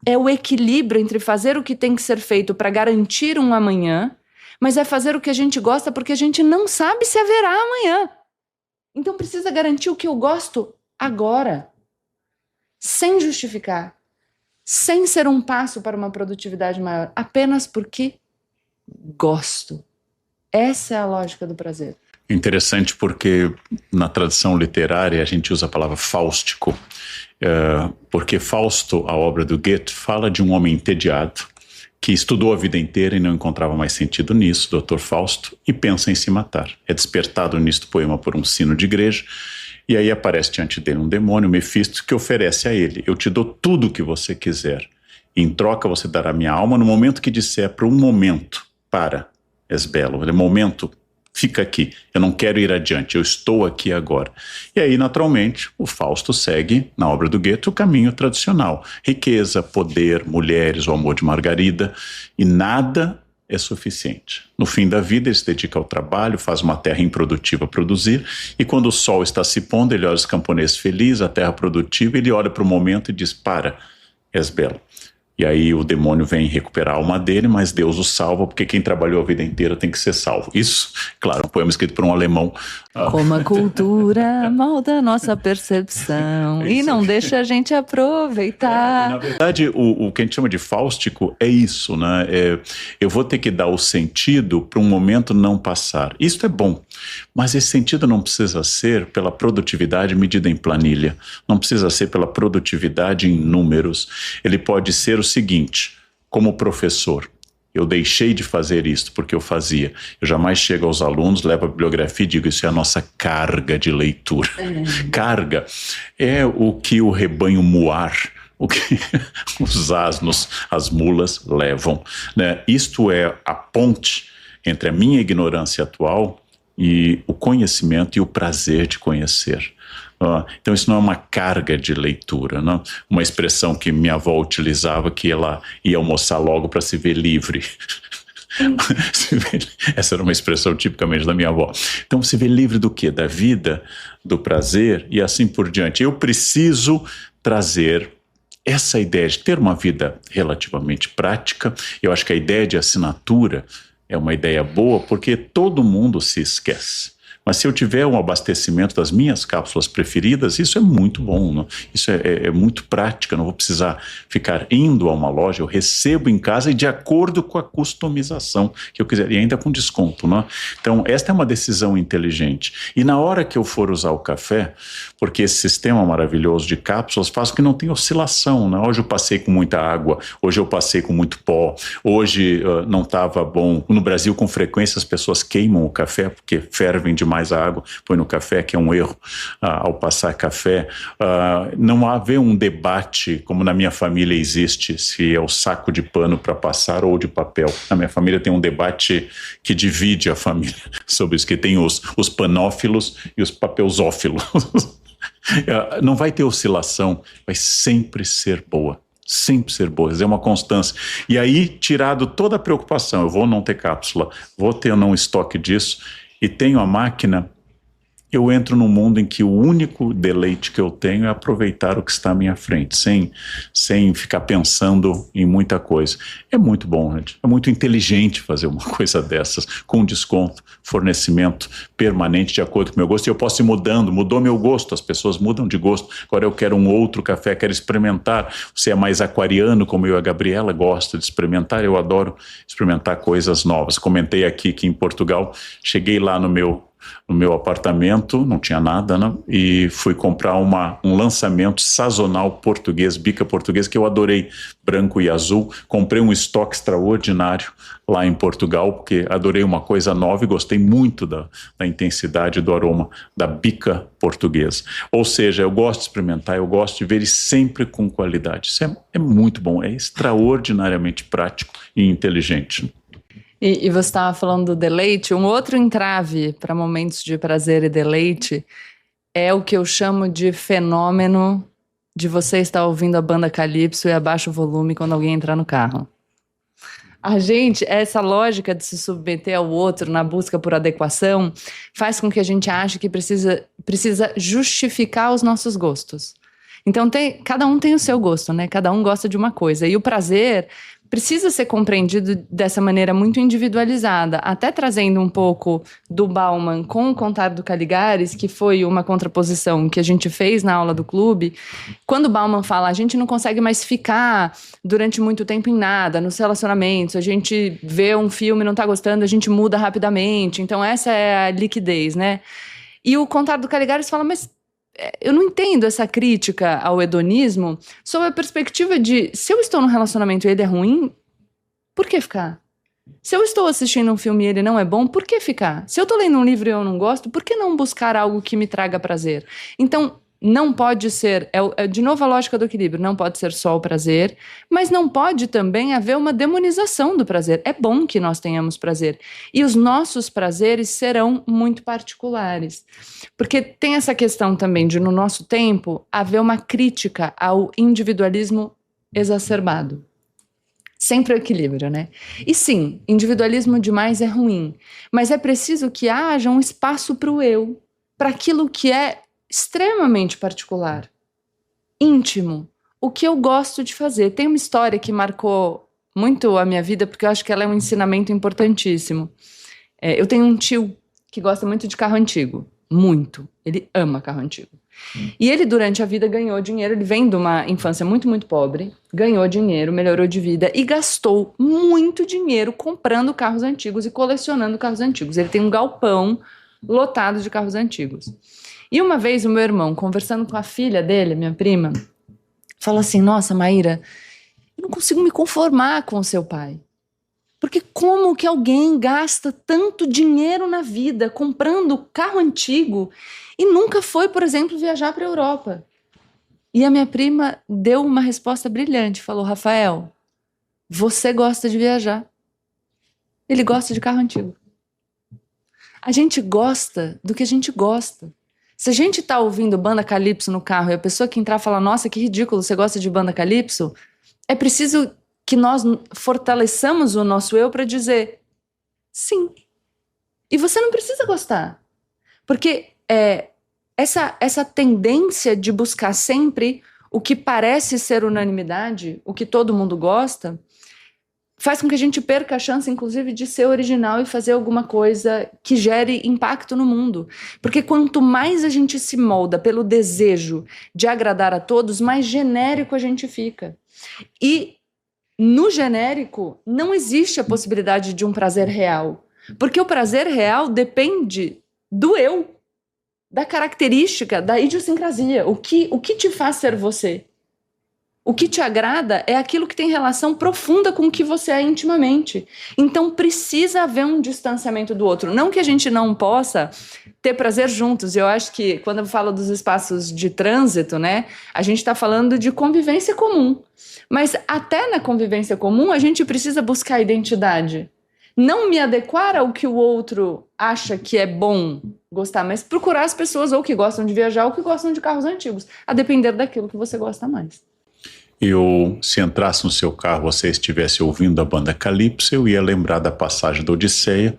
É o equilíbrio entre fazer o que tem que ser feito para garantir um amanhã, mas é fazer o que a gente gosta porque a gente não sabe se haverá amanhã. Então precisa garantir o que eu gosto agora, sem justificar. Sem ser um passo para uma produtividade maior, apenas porque gosto. Essa é a lógica do prazer. Interessante porque na tradição literária a gente usa a palavra fáustico, porque Fausto, a obra do Goethe, fala de um homem entediado que estudou a vida inteira e não encontrava mais sentido nisso, Dr. Fausto, e pensa em se matar. É despertado nisto poema por um sino de igreja. E aí aparece diante dele um demônio, Mefisto, que oferece a ele, eu te dou tudo o que você quiser. Em troca você dará minha alma no momento que disser para um momento, para, és belo, é momento, fica aqui, eu não quero ir adiante, eu estou aqui agora. E aí, naturalmente, o Fausto segue, na obra do Goethe, o caminho tradicional. Riqueza, poder, mulheres, o amor de Margarida, e nada é suficiente. No fim da vida, ele se dedica ao trabalho, faz uma terra improdutiva produzir, e quando o sol está se pondo, ele olha os camponeses felizes, a terra produtiva, ele olha para o momento e diz, para, és belo. E aí o demônio vem recuperar a alma dele, mas Deus o salva, porque quem trabalhou a vida inteira tem que ser salvo. Isso, claro, um poema escrito por um alemão. Como a cultura molda a nossa percepção e não deixa a gente aproveitar. Na verdade, o que a gente chama de fáustico é isso, né? Eu vou ter que dar o sentido para um momento não passar. Isso é bom, mas esse sentido não precisa ser pela produtividade medida em planilha, não precisa ser pela produtividade em números. Ele pode ser o seguinte, como professor, eu deixei de fazer isso porque eu fazia. Eu jamais chego aos alunos, levo a bibliografia e digo, isso é a nossa carga de leitura. Carga é o que o rebanho muar, o que os asnos, as mulas levam, né? Isto é a ponte entre a minha ignorância atual e o conhecimento e o prazer de conhecer. Então isso não é uma carga de leitura, não? Uma expressão que minha avó utilizava, que ela ia almoçar logo para se ver livre. Essa era uma expressão tipicamente da minha avó. Então se vê livre do quê? Da vida, do prazer e assim por diante. Eu preciso trazer essa ideia de ter uma vida relativamente prática. Eu acho que a ideia de assinatura é uma ideia boa porque todo mundo se esquece. Mas se eu tiver um abastecimento das minhas cápsulas preferidas, isso é muito bom, né? Isso é muito prático, eu não vou precisar ficar indo a uma loja, eu recebo em casa e de acordo com a customização que eu quiser, e ainda com desconto, né? Então, esta é uma decisão inteligente. E na hora que eu for usar o café, porque esse sistema maravilhoso de cápsulas faz com que não tenha oscilação, né? Hoje eu passei com muita água, hoje eu passei com muito pó, hoje não estava bom. No Brasil, com frequência, as pessoas queimam o café porque fervem demais a água, põe no café, que é um erro ao passar café. Não haver um debate, como na minha família existe, se é o saco de pano para passar ou de papel. Na minha família tem um debate que divide a família sobre isso, que tem os panófilos e os papelzófilos. Não vai ter oscilação, vai sempre ser boa. Sempre ser boa, é uma constância. E aí, tirado toda a preocupação, eu vou não ter cápsula, vou ter não estoque disso, e tenho a máquina, eu entro num mundo em que o único deleite que eu tenho é aproveitar o que está à minha frente, sem ficar pensando em muita coisa. É muito bom, né? É muito inteligente fazer uma coisa dessas, com desconto, fornecimento permanente de acordo com o meu gosto, e eu posso ir mudando, mudou meu gosto, as pessoas mudam de gosto, agora eu quero um outro café, quero experimentar. Você é mais aquariano, como eu e a Gabriela, gosta de experimentar, eu adoro experimentar coisas novas. Comentei aqui que em Portugal, cheguei lá no meu apartamento, não tinha nada, né? E fui comprar um lançamento sazonal português, bica português, que eu adorei, branco e azul. Comprei um estoque extraordinário lá em Portugal, porque adorei uma coisa nova e gostei muito da intensidade do aroma da bica portuguesa. Ou seja, eu gosto de experimentar, eu gosto de ver, e sempre com qualidade. Isso é muito bom, é extraordinariamente prático e inteligente. E você estava falando do deleite, um outro entrave para momentos de prazer e deleite é o que eu chamo de fenômeno de você estar ouvindo a banda Calypso e abaixa o volume quando alguém entrar no carro. A gente, essa lógica de se submeter ao outro na busca por adequação faz com que a gente ache que precisa justificar os nossos gostos. Então, cada um tem o seu gosto, né? Cada um gosta de uma coisa. E o prazer precisa ser compreendido dessa maneira muito individualizada, até trazendo um pouco do Bauman com o Contar do Caligares, que foi uma contraposição que a gente fez na aula do clube. Quando o Bauman fala, a gente não consegue mais ficar durante muito tempo em nada, nos relacionamentos, a gente vê um filme e não tá gostando, a gente muda rapidamente, então essa é a liquidez, né? E o Contar do Caligares fala, mas eu não entendo essa crítica ao hedonismo sob a perspectiva de, se eu estou num relacionamento e ele é ruim, por que ficar? Se eu estou assistindo um filme e ele não é bom, por que ficar? Se eu estou lendo um livro e eu não gosto, por que não buscar algo que me traga prazer? Então, não pode ser, de novo a lógica do equilíbrio, não pode ser só o prazer, mas não pode também haver uma demonização do prazer. É bom que nós tenhamos prazer. E os nossos prazeres serão muito particulares. Porque tem essa questão também de, no nosso tempo, haver uma crítica ao individualismo exacerbado. Sempre o equilíbrio, né? E sim, individualismo demais é ruim, mas é preciso que haja um espaço para o eu, para aquilo que é extremamente particular, íntimo, o que eu gosto de fazer. Tem uma história que marcou muito a minha vida, porque eu acho que ela é um ensinamento importantíssimo. Eu tenho um tio que gosta muito de carro antigo, muito, ele ama carro antigo. E ele durante a vida ganhou dinheiro, ele vem de uma infância muito, muito pobre, ganhou dinheiro, melhorou de vida e gastou muito dinheiro comprando carros antigos e colecionando carros antigos. Ele tem um galpão lotado de carros antigos. E uma vez o meu irmão, conversando com a filha dele, minha prima, falou assim, nossa, Maíra, eu não consigo me conformar com o seu pai. Porque como que alguém gasta tanto dinheiro na vida comprando carro antigo e nunca foi, por exemplo, viajar para a Europa? E a minha prima deu uma resposta brilhante, falou, Rafael, você gosta de viajar. Ele gosta de carro antigo. A gente gosta do que a gente gosta. Se a gente tá ouvindo banda Calypso no carro e a pessoa que entrar fala, nossa, que ridículo, você gosta de banda Calypso? É preciso que nós fortaleçamos o nosso eu para dizer sim. E você não precisa gostar. Porque essa tendência de buscar sempre o que parece ser unanimidade, o que todo mundo gosta, faz com que a gente perca a chance, inclusive, de ser original e fazer alguma coisa que gere impacto no mundo. Porque quanto mais a gente se molda pelo desejo de agradar a todos, mais genérico a gente fica. E no genérico não existe a possibilidade de um prazer real. Porque o prazer real depende do eu, da característica, da idiosincrasia. O que te faz ser você? O que te agrada é aquilo que tem relação profunda com o que você é intimamente. Então precisa haver um distanciamento do outro. Não que a gente não possa ter prazer juntos. Eu acho que quando eu falo dos espaços de trânsito, né, a gente está falando de convivência comum. Mas até na convivência comum a gente precisa buscar a identidade. Não me adequar ao que o outro acha que é bom gostar, mas procurar as pessoas ou que gostam de viajar ou que gostam de carros antigos, a depender daquilo que você gosta mais. Se entrasse no seu carro, você estivesse ouvindo a banda Calypso, eu ia lembrar da passagem da Odisseia,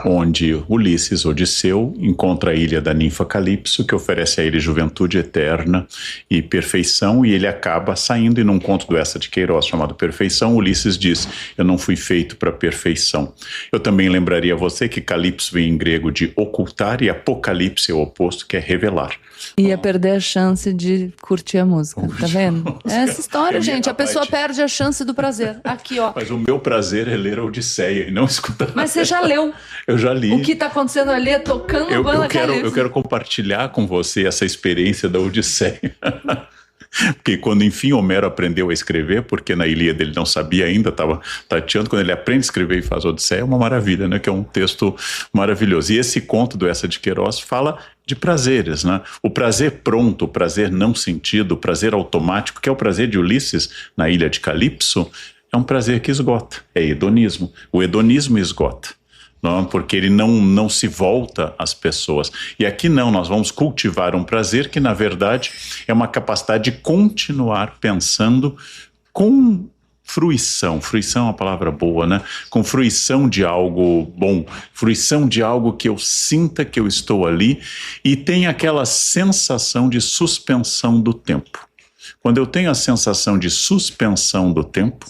onde Ulisses, Odisseu, encontra a ilha da ninfa Calypso, que oferece a ele juventude eterna e perfeição, e ele acaba saindo, e num conto do Eça de Queiroz chamado Perfeição, Ulisses diz: eu não fui feito para perfeição. Eu também lembraria a você que Calypso vem em grego de ocultar, e Apocalipse é o oposto, que é revelar. Ia perder a chance de curtir a música, tá vendo? Essa história, gente, a pessoa perde a chance do prazer. Aqui, ó. Mas o meu prazer é ler a Odisseia e não escutar. Mas você já leu. Eu já li. O que tá acontecendo ali é tocando a banda Calypso. Eu quero compartilhar com você essa experiência da Odisseia. Porque quando, enfim, Homero aprendeu a escrever, porque na Ilíada ele não sabia ainda, estava tateando, quando ele aprende a escrever e faz Odisseia, é uma maravilha, né? Que é um texto maravilhoso. E esse conto do Eça de Queiroz fala de prazeres, né? O prazer pronto, o prazer não sentido, o prazer automático, que é o prazer de Ulisses na ilha de Calypso, é um prazer que esgota, é hedonismo. O hedonismo esgota. Não, porque ele não se volta às pessoas. E aqui não, nós vamos cultivar um prazer que, na verdade, é uma capacidade de continuar pensando com fruição. Fruição é uma palavra boa, né? Com fruição de algo bom, fruição de algo que eu sinta que eu estou ali e tenha aquela sensação de suspensão do tempo. Quando eu tenho a sensação de suspensão do tempo,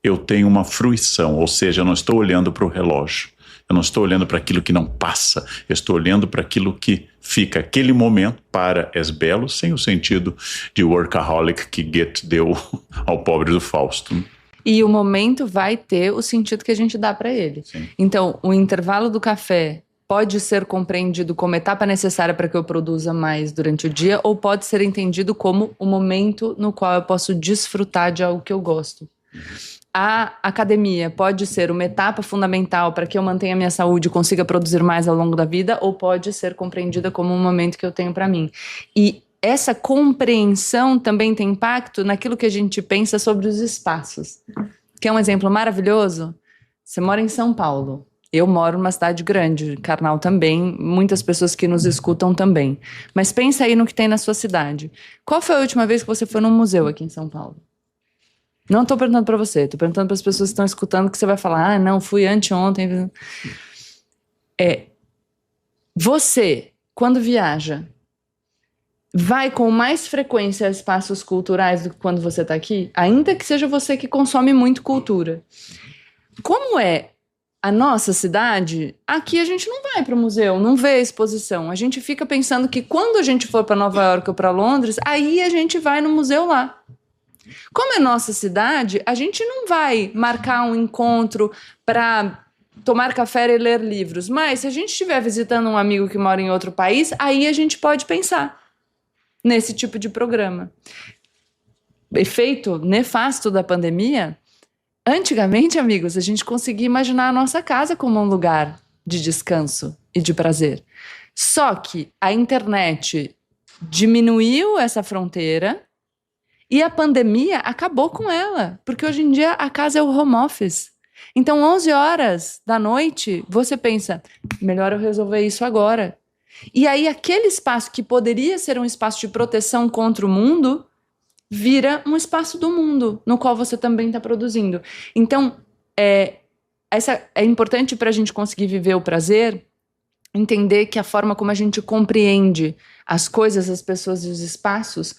eu tenho uma fruição, ou seja, eu não estou olhando para o relógio. Eu não estou olhando para aquilo que não passa, eu estou olhando para aquilo que fica. Aquele momento para és belo, sem o sentido de workaholic que Goethe deu ao pobre do Fausto. E o momento vai ter o sentido que a gente dá para ele. Sim. Então, o intervalo do café pode ser compreendido como etapa necessária para que eu produza mais durante o dia, ou pode ser entendido como o momento no qual eu posso desfrutar de algo que eu gosto. A academia pode ser uma etapa fundamental para que eu mantenha a minha saúde e consiga produzir mais ao longo da vida, ou pode ser compreendida como um momento que eu tenho para mim. E essa compreensão também tem impacto naquilo que a gente pensa sobre os espaços. Quer um exemplo maravilhoso? Você mora em São Paulo. Eu moro numa cidade grande, Karnal também, muitas pessoas que nos escutam também. Mas pensa aí no que tem na sua cidade. Qual foi a última vez que você foi num museu aqui em São Paulo? Não estou perguntando para você, estou perguntando para as pessoas que estão escutando, que você vai falar, não, fui anteontem. Você, quando viaja, vai com mais frequência a espaços culturais do que quando você está aqui? Ainda que seja você que consome muito cultura. Como é a nossa cidade, aqui a gente não vai para o museu, não vê a exposição. A gente fica pensando que quando a gente for para Nova York ou para Londres, aí a gente vai no museu lá. Como é nossa cidade, a gente não vai marcar um encontro para tomar café e ler livros. Mas se a gente estiver visitando um amigo que mora em outro país, aí a gente pode pensar nesse tipo de programa. Efeito nefasto da pandemia. Antigamente, amigos, a gente conseguia imaginar a nossa casa como um lugar de descanso e de prazer. Só que a internet diminuiu essa fronteira e a pandemia acabou com ela, porque hoje em dia a casa é o home office. Então, 11 horas da noite, você pensa, melhor eu resolver isso agora. E aí, aquele espaço que poderia ser um espaço de proteção contra o mundo, vira um espaço do mundo, no qual você também está produzindo. Então, é importante para a gente conseguir viver o prazer, entender que a forma como a gente compreende as coisas, as pessoas e os espaços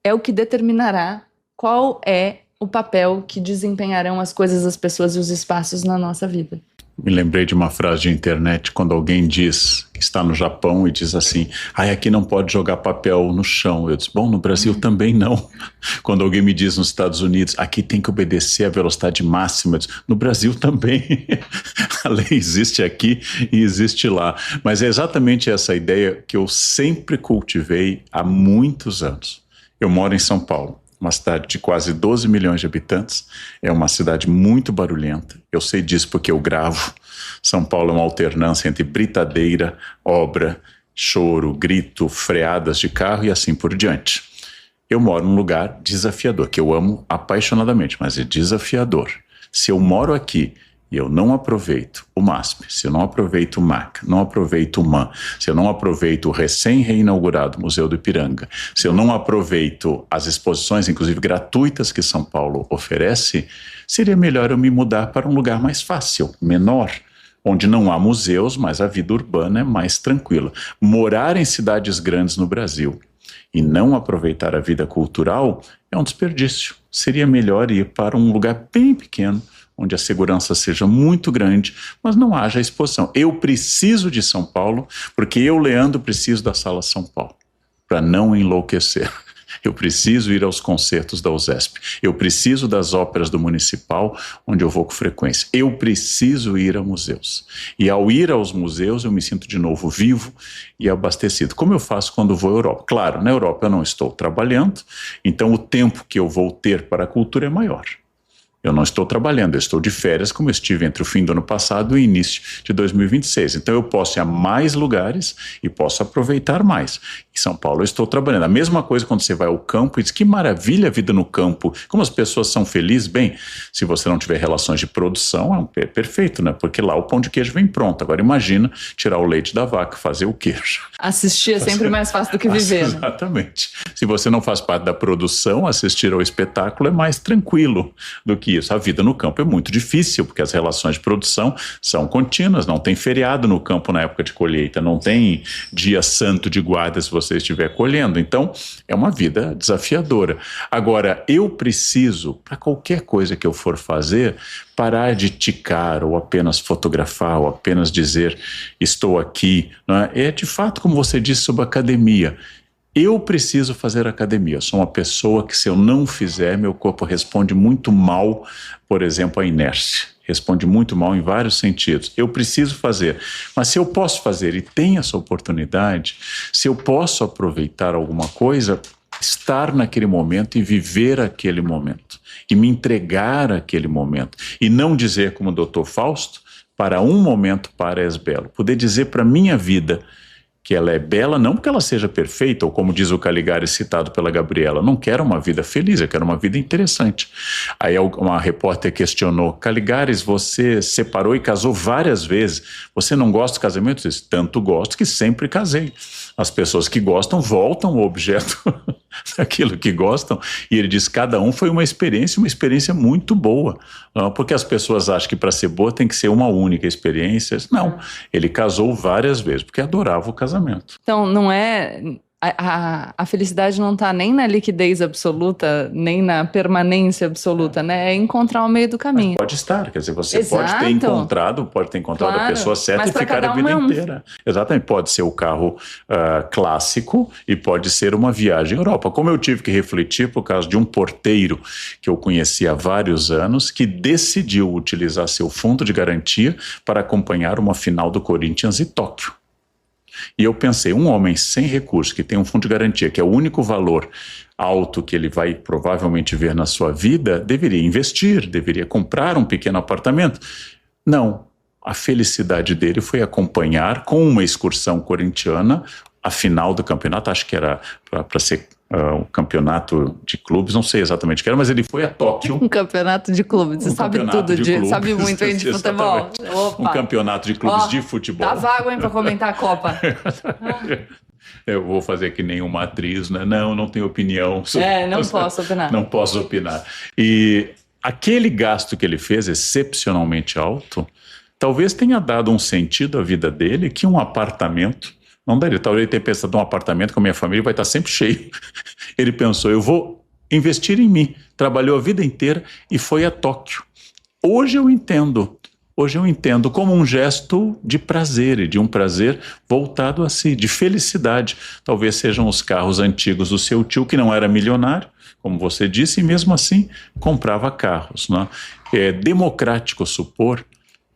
é o que determinará qual é o papel que desempenharão as coisas, as pessoas e os espaços na nossa vida. Me lembrei de uma frase de internet, quando alguém diz que está no Japão e diz assim, aqui não pode jogar papel no chão. Eu disse, bom, no Brasil também não. Quando alguém me diz nos Estados Unidos, aqui tem que obedecer à velocidade máxima, eu disse, no Brasil também. A lei existe aqui e existe lá. Mas é exatamente essa ideia que eu sempre cultivei há muitos anos. Eu moro em São Paulo. Uma cidade de quase 12 milhões de habitantes, é uma cidade muito barulhenta. Eu sei disso porque eu gravo. São Paulo é uma alternância entre britadeira, obra, choro, grito, freadas de carro e assim por diante. Eu moro num lugar desafiador, que eu amo apaixonadamente, mas é desafiador. Se eu moro aqui e eu não aproveito o MASP, se eu não aproveito o MAC, não aproveito o MAN, se eu não aproveito o recém-reinaugurado Museu do Ipiranga, se eu não aproveito as exposições, inclusive gratuitas, que São Paulo oferece, seria melhor eu me mudar para um lugar mais fácil, menor, onde não há museus, mas a vida urbana é mais tranquila. Morar em cidades grandes no Brasil e não aproveitar a vida cultural é um desperdício. Seria melhor ir para um lugar bem pequeno, onde a segurança seja muito grande, mas não haja exposição. Eu preciso de São Paulo, porque eu, Leandro, preciso da Sala São Paulo, para não enlouquecer. Eu preciso ir aos concertos da USESP. Eu preciso das óperas do Municipal, onde eu vou com frequência. Eu preciso ir a museus. E ao ir aos museus, eu me sinto de novo vivo e abastecido. Como eu faço quando vou à Europa? Claro, na Europa eu não estou trabalhando, então o tempo que eu vou ter para a cultura é maior. Eu não estou trabalhando, eu estou de férias, como eu estive entre o fim do ano passado e o início de 2026. Então eu posso ir a mais lugares e posso aproveitar mais. Em São Paulo eu estou trabalhando. A mesma coisa quando você vai ao campo e diz que maravilha a vida no campo, como as pessoas são felizes. Bem, se você não tiver relações de produção, é perfeito, né? Porque lá o pão de queijo vem pronto. Agora imagina tirar o leite da vaca, fazer o queijo. Assistir é sempre mais fácil do que viver. Exatamente. Se você não faz parte da produção, assistir ao espetáculo é mais tranquilo do que isso. A vida no campo é muito difícil, porque as relações de produção são contínuas, não tem feriado no campo na época de colheita, não tem dia santo de guarda se você estiver colhendo, então é uma vida desafiadora. Agora, eu preciso, para qualquer coisa que eu for fazer, parar de ticar, ou apenas fotografar, ou apenas dizer, estou aqui, não é? É de fato, como você disse sobre a academia, eu preciso fazer academia. Eu sou uma pessoa que, se eu não fizer, meu corpo responde muito mal, por exemplo, à inércia. Responde muito mal em vários sentidos. Eu preciso fazer. Mas se eu posso fazer e tenho essa oportunidade, se eu posso aproveitar alguma coisa, estar naquele momento e viver aquele momento. E me entregar àquele momento. E não dizer, como o Dr. Fausto, para um momento pares belo. Poder dizer para a minha vida que ela é bela, não porque ela seja perfeita, ou como diz o Caligari citado pela Gabriela, não quero uma vida feliz, eu quero uma vida interessante. Aí uma repórter questionou, Caligares, você separou e casou várias vezes, você não gosta do casamento? Eu disse, tanto gosto que sempre casei. As pessoas que gostam voltam ao objeto daquilo que gostam, e ele diz, cada um foi uma experiência muito boa, porque as pessoas acham que para ser boa tem que ser uma única experiência. Não, ele casou várias vezes, porque adorava o casamento. Então, não é... A felicidade não está nem na liquidez absoluta, nem na permanência absoluta, né? É encontrar o meio do caminho. Mas pode estar, quer dizer, você pode ter encontrado claro, a pessoa certa e ficar a vida inteira. Exatamente, pode ser o carro clássico e pode ser uma viagem à Europa. Como eu tive que refletir por causa de um porteiro que eu conheci há vários anos, que decidiu utilizar seu fundo de garantia para acompanhar uma final do Corinthians e Tóquio. E eu pensei, um homem sem recurso, que tem um fundo de garantia, que é o único valor alto que ele vai provavelmente ver na sua vida, deveria investir, deveria comprar um pequeno apartamento. Não, a felicidade dele foi acompanhar com uma excursão corintiana a final do campeonato, acho que era para ser um campeonato de clubes, não sei exatamente o que era, mas ele foi a Tóquio. Um campeonato de clubes, você sabe tudo, sabe muito aí de futebol. Opa. Um campeonato de clubes de futebol. Tá vago, hein, para comentar a Copa. Eu vou fazer que nem uma atriz, né? Não tenho opinião. Não posso opinar. Não posso opinar. E aquele gasto que ele fez, excepcionalmente alto, talvez tenha dado um sentido à vida dele que um apartamento não daria. Talvez ele tenha pensado num apartamento com a minha família vai estar sempre cheio. Ele pensou, eu vou investir em mim. Trabalhou a vida inteira e foi a Tóquio. Hoje eu entendo como um gesto de prazer, e de um prazer voltado a si, de felicidade. Talvez sejam os carros antigos do seu tio, que não era milionário, como você disse, e mesmo assim comprava carros, né? É democrático supor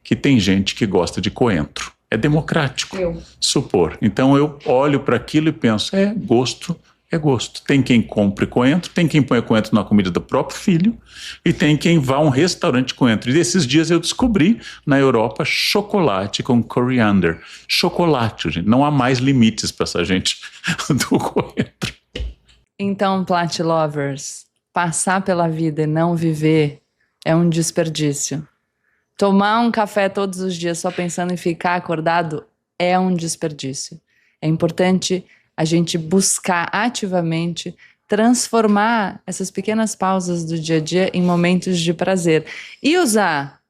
que tem gente que gosta de coentro. É democrático supor. Então eu olho para aquilo e penso, gosto. É gosto. Tem quem compre coentro, tem quem põe coentro na comida do próprio filho e tem quem vá a um restaurante de coentro. E desses dias eu descobri na Europa chocolate com coriander. Chocolate, gente. Não há mais limites para essa gente do coentro. Então, Plat Lovers, passar pela vida e não viver é um desperdício. Tomar um café todos os dias só pensando em ficar acordado é um desperdício. É importante a gente buscar ativamente transformar essas pequenas pausas do dia a dia em momentos de prazer e usar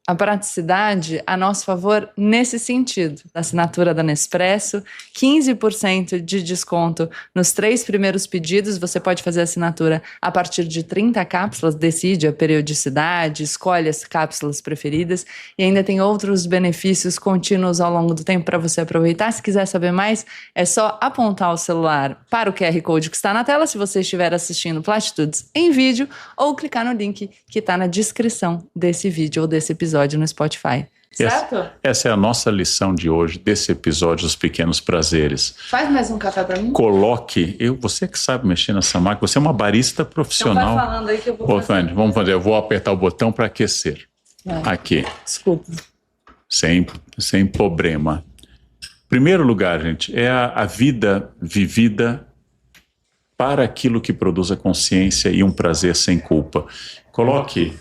a praticidade a nosso favor nesse sentido. A assinatura da Nespresso, 15% de desconto nos 3 primeiros pedidos. Você pode fazer a assinatura a partir de 30 cápsulas, decide a periodicidade, escolhe as cápsulas preferidas e ainda tem outros benefícios contínuos ao longo do tempo para você aproveitar. Se quiser saber mais, é só apontar o celular para o QR Code que está na tela, se você estiver assistindo Platitudes em vídeo, ou clicar no link que está na descrição desse vídeo ou desse episódio no Spotify. Certo? Essa é a nossa lição de hoje, desse episódio dos pequenos prazeres. Faz mais um café pra mim? Coloque, você que sabe mexer nessa máquina, você é uma barista profissional. Então vai falando aí que eu vou fazer. Vamos fazer, eu vou apertar o botão para aquecer. Aqui. Desculpa. Sem problema. Primeiro lugar, gente, é a vida vivida para aquilo que produz a consciência e um prazer sem culpa. Coloque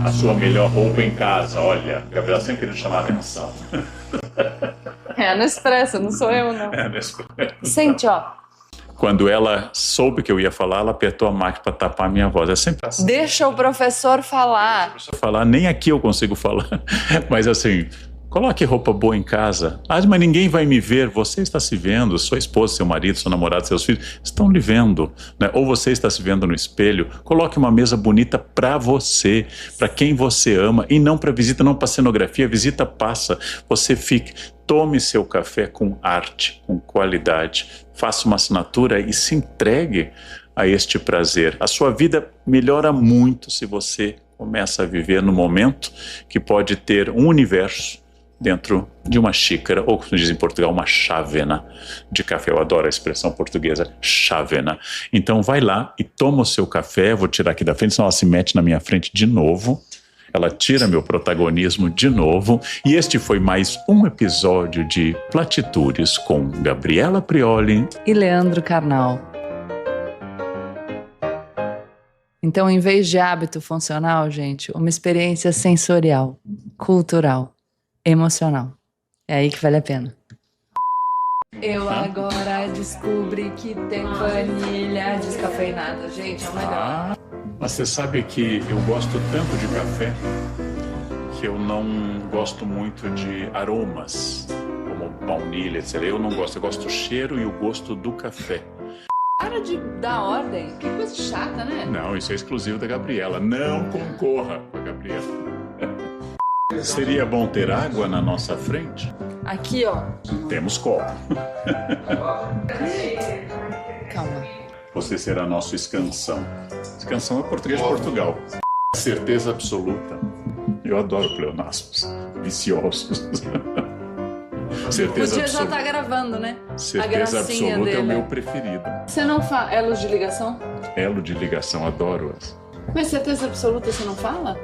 a sua melhor roupa em casa. Olha, a Gabriela sempre querendo chamar a atenção. É a Nespresso, não sou eu, não. É a Nespresso. Sente, ó. Quando ela soube que eu ia falar, ela apertou a máquina para tapar a minha voz. É sempre assim. Deixa o professor falar. Nem aqui eu consigo falar. Mas assim, coloque roupa boa em casa. Mas ninguém vai me ver. Você está se vendo. Sua esposa, seu marido, seu namorado, seus filhos estão lhe vendo, né? Ou você está se vendo no espelho. Coloque uma mesa bonita para você, para quem você ama, e não para visita, não para cenografia. A visita passa. Você fique. Tome seu café com arte, com qualidade. Faça uma assinatura e se entregue a este prazer. A sua vida melhora muito se você começa a viver no momento que pode ter um universo dentro de uma xícara, ou como diz em Portugal, uma chávena de café. Eu adoro a expressão portuguesa, chávena. Então vai lá e toma o seu café. Vou tirar aqui da frente, senão ela se mete na minha frente de novo. Ela tira meu protagonismo de novo. E este foi mais um episódio de Platitudes com Gabriela Prioli e Leandro Carnal. Então, em vez de hábito funcional, gente, uma experiência sensorial, cultural, emocional. É aí que vale a pena. Eu agora descobri que tem vanilha descafeinada. Gente, é o melhor. Mas você sabe que eu gosto tanto de café que eu não gosto muito de aromas, como baunilha, etc. Eu não gosto, eu gosto do cheiro e o gosto do café. Para de dar ordem, que coisa chata, né? Não, isso é exclusivo da Gabriela. Não concorra com a Gabriela. Seria bom ter água na nossa frente? Aqui, ó. Temos copo. Calma. Você será nosso escansão. Escansão é português de Portugal. Certeza absoluta. Eu adoro pleonasmos viciosos. Certeza O dia absoluta. já tá gravando, né? Certeza absoluta dele. é o meu preferido. Você não fala elo de ligação? Elo de ligação, adoro-as. Mas certeza absoluta você não fala?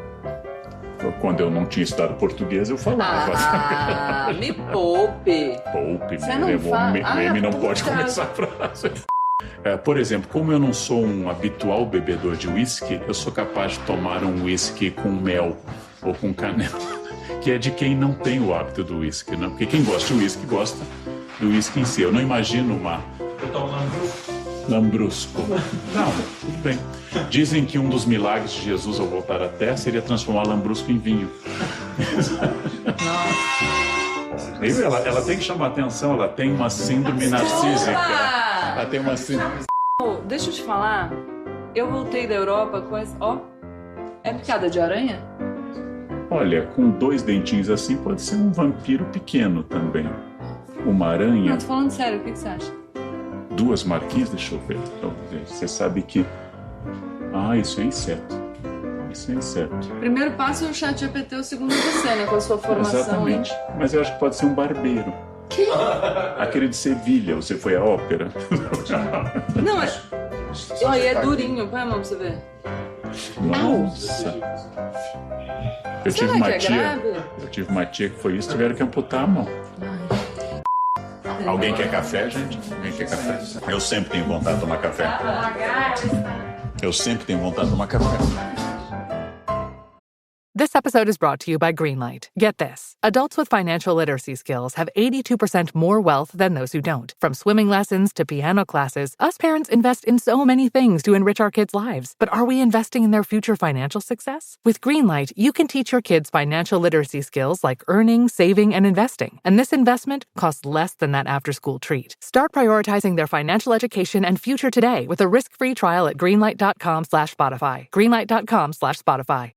Quando eu não tinha estudado português, eu falava. Ah, me poupe. Poupe, Você não fala. meme não pode puta. começar a frase. Por exemplo, como eu não sou um habitual bebedor de uísque, eu sou capaz de tomar um uísque com mel ou com canela, que é de quem não tem o hábito do uísque, né? Porque quem gosta de uísque gosta do uísque em si. Eu não imagino lambrusco. Não, tudo bem. Dizem que um dos milagres de Jesus ao voltar à Terra seria transformar lambrusco em vinho. Ela tem que chamar atenção, ela tem uma síndrome narcísica. Ela tem uma síndrome... Deixa eu te falar, Eu voltei da Europa com essa... Ó, é picada de aranha? Olha, com 2 dentinhos assim pode ser um vampiro pequeno também. Uma aranha... Não, tô falando sério, o que você acha? 2 marquinhas, deixa eu ver. Você sabe que... Ah, isso é inseto. Isso é inseto. Primeiro passo é o ChatGPT, o segundo você, né? Com a sua formação. Exatamente. Mas eu acho que pode ser um barbeiro. Que? Aquele de Sevilha, você foi à ópera? Não, é... Ó, e é durinho. Põe a mão pra você ver. Nossa. Eu Será que é grave? Eu tive uma tia que foi isso, tiveram que amputar a mão. Alguém quer café, gente? Alguém quer café? Eu sempre tenho vontade de tomar café. Eu sempre tenho vontade de tomar café. This episode is brought to you by Greenlight. Get this. Adults with financial literacy skills have 82% more wealth than those who don't. From swimming lessons to piano classes, us parents invest in so many things to enrich our kids' lives. But are we investing in their future financial success? With Greenlight, you can teach your kids financial literacy skills like earning, saving, and investing. And this investment costs less than that after-school treat. Start prioritizing their financial education and future today with a risk-free trial at greenlight.com/Spotify. Greenlight.com/Spotify.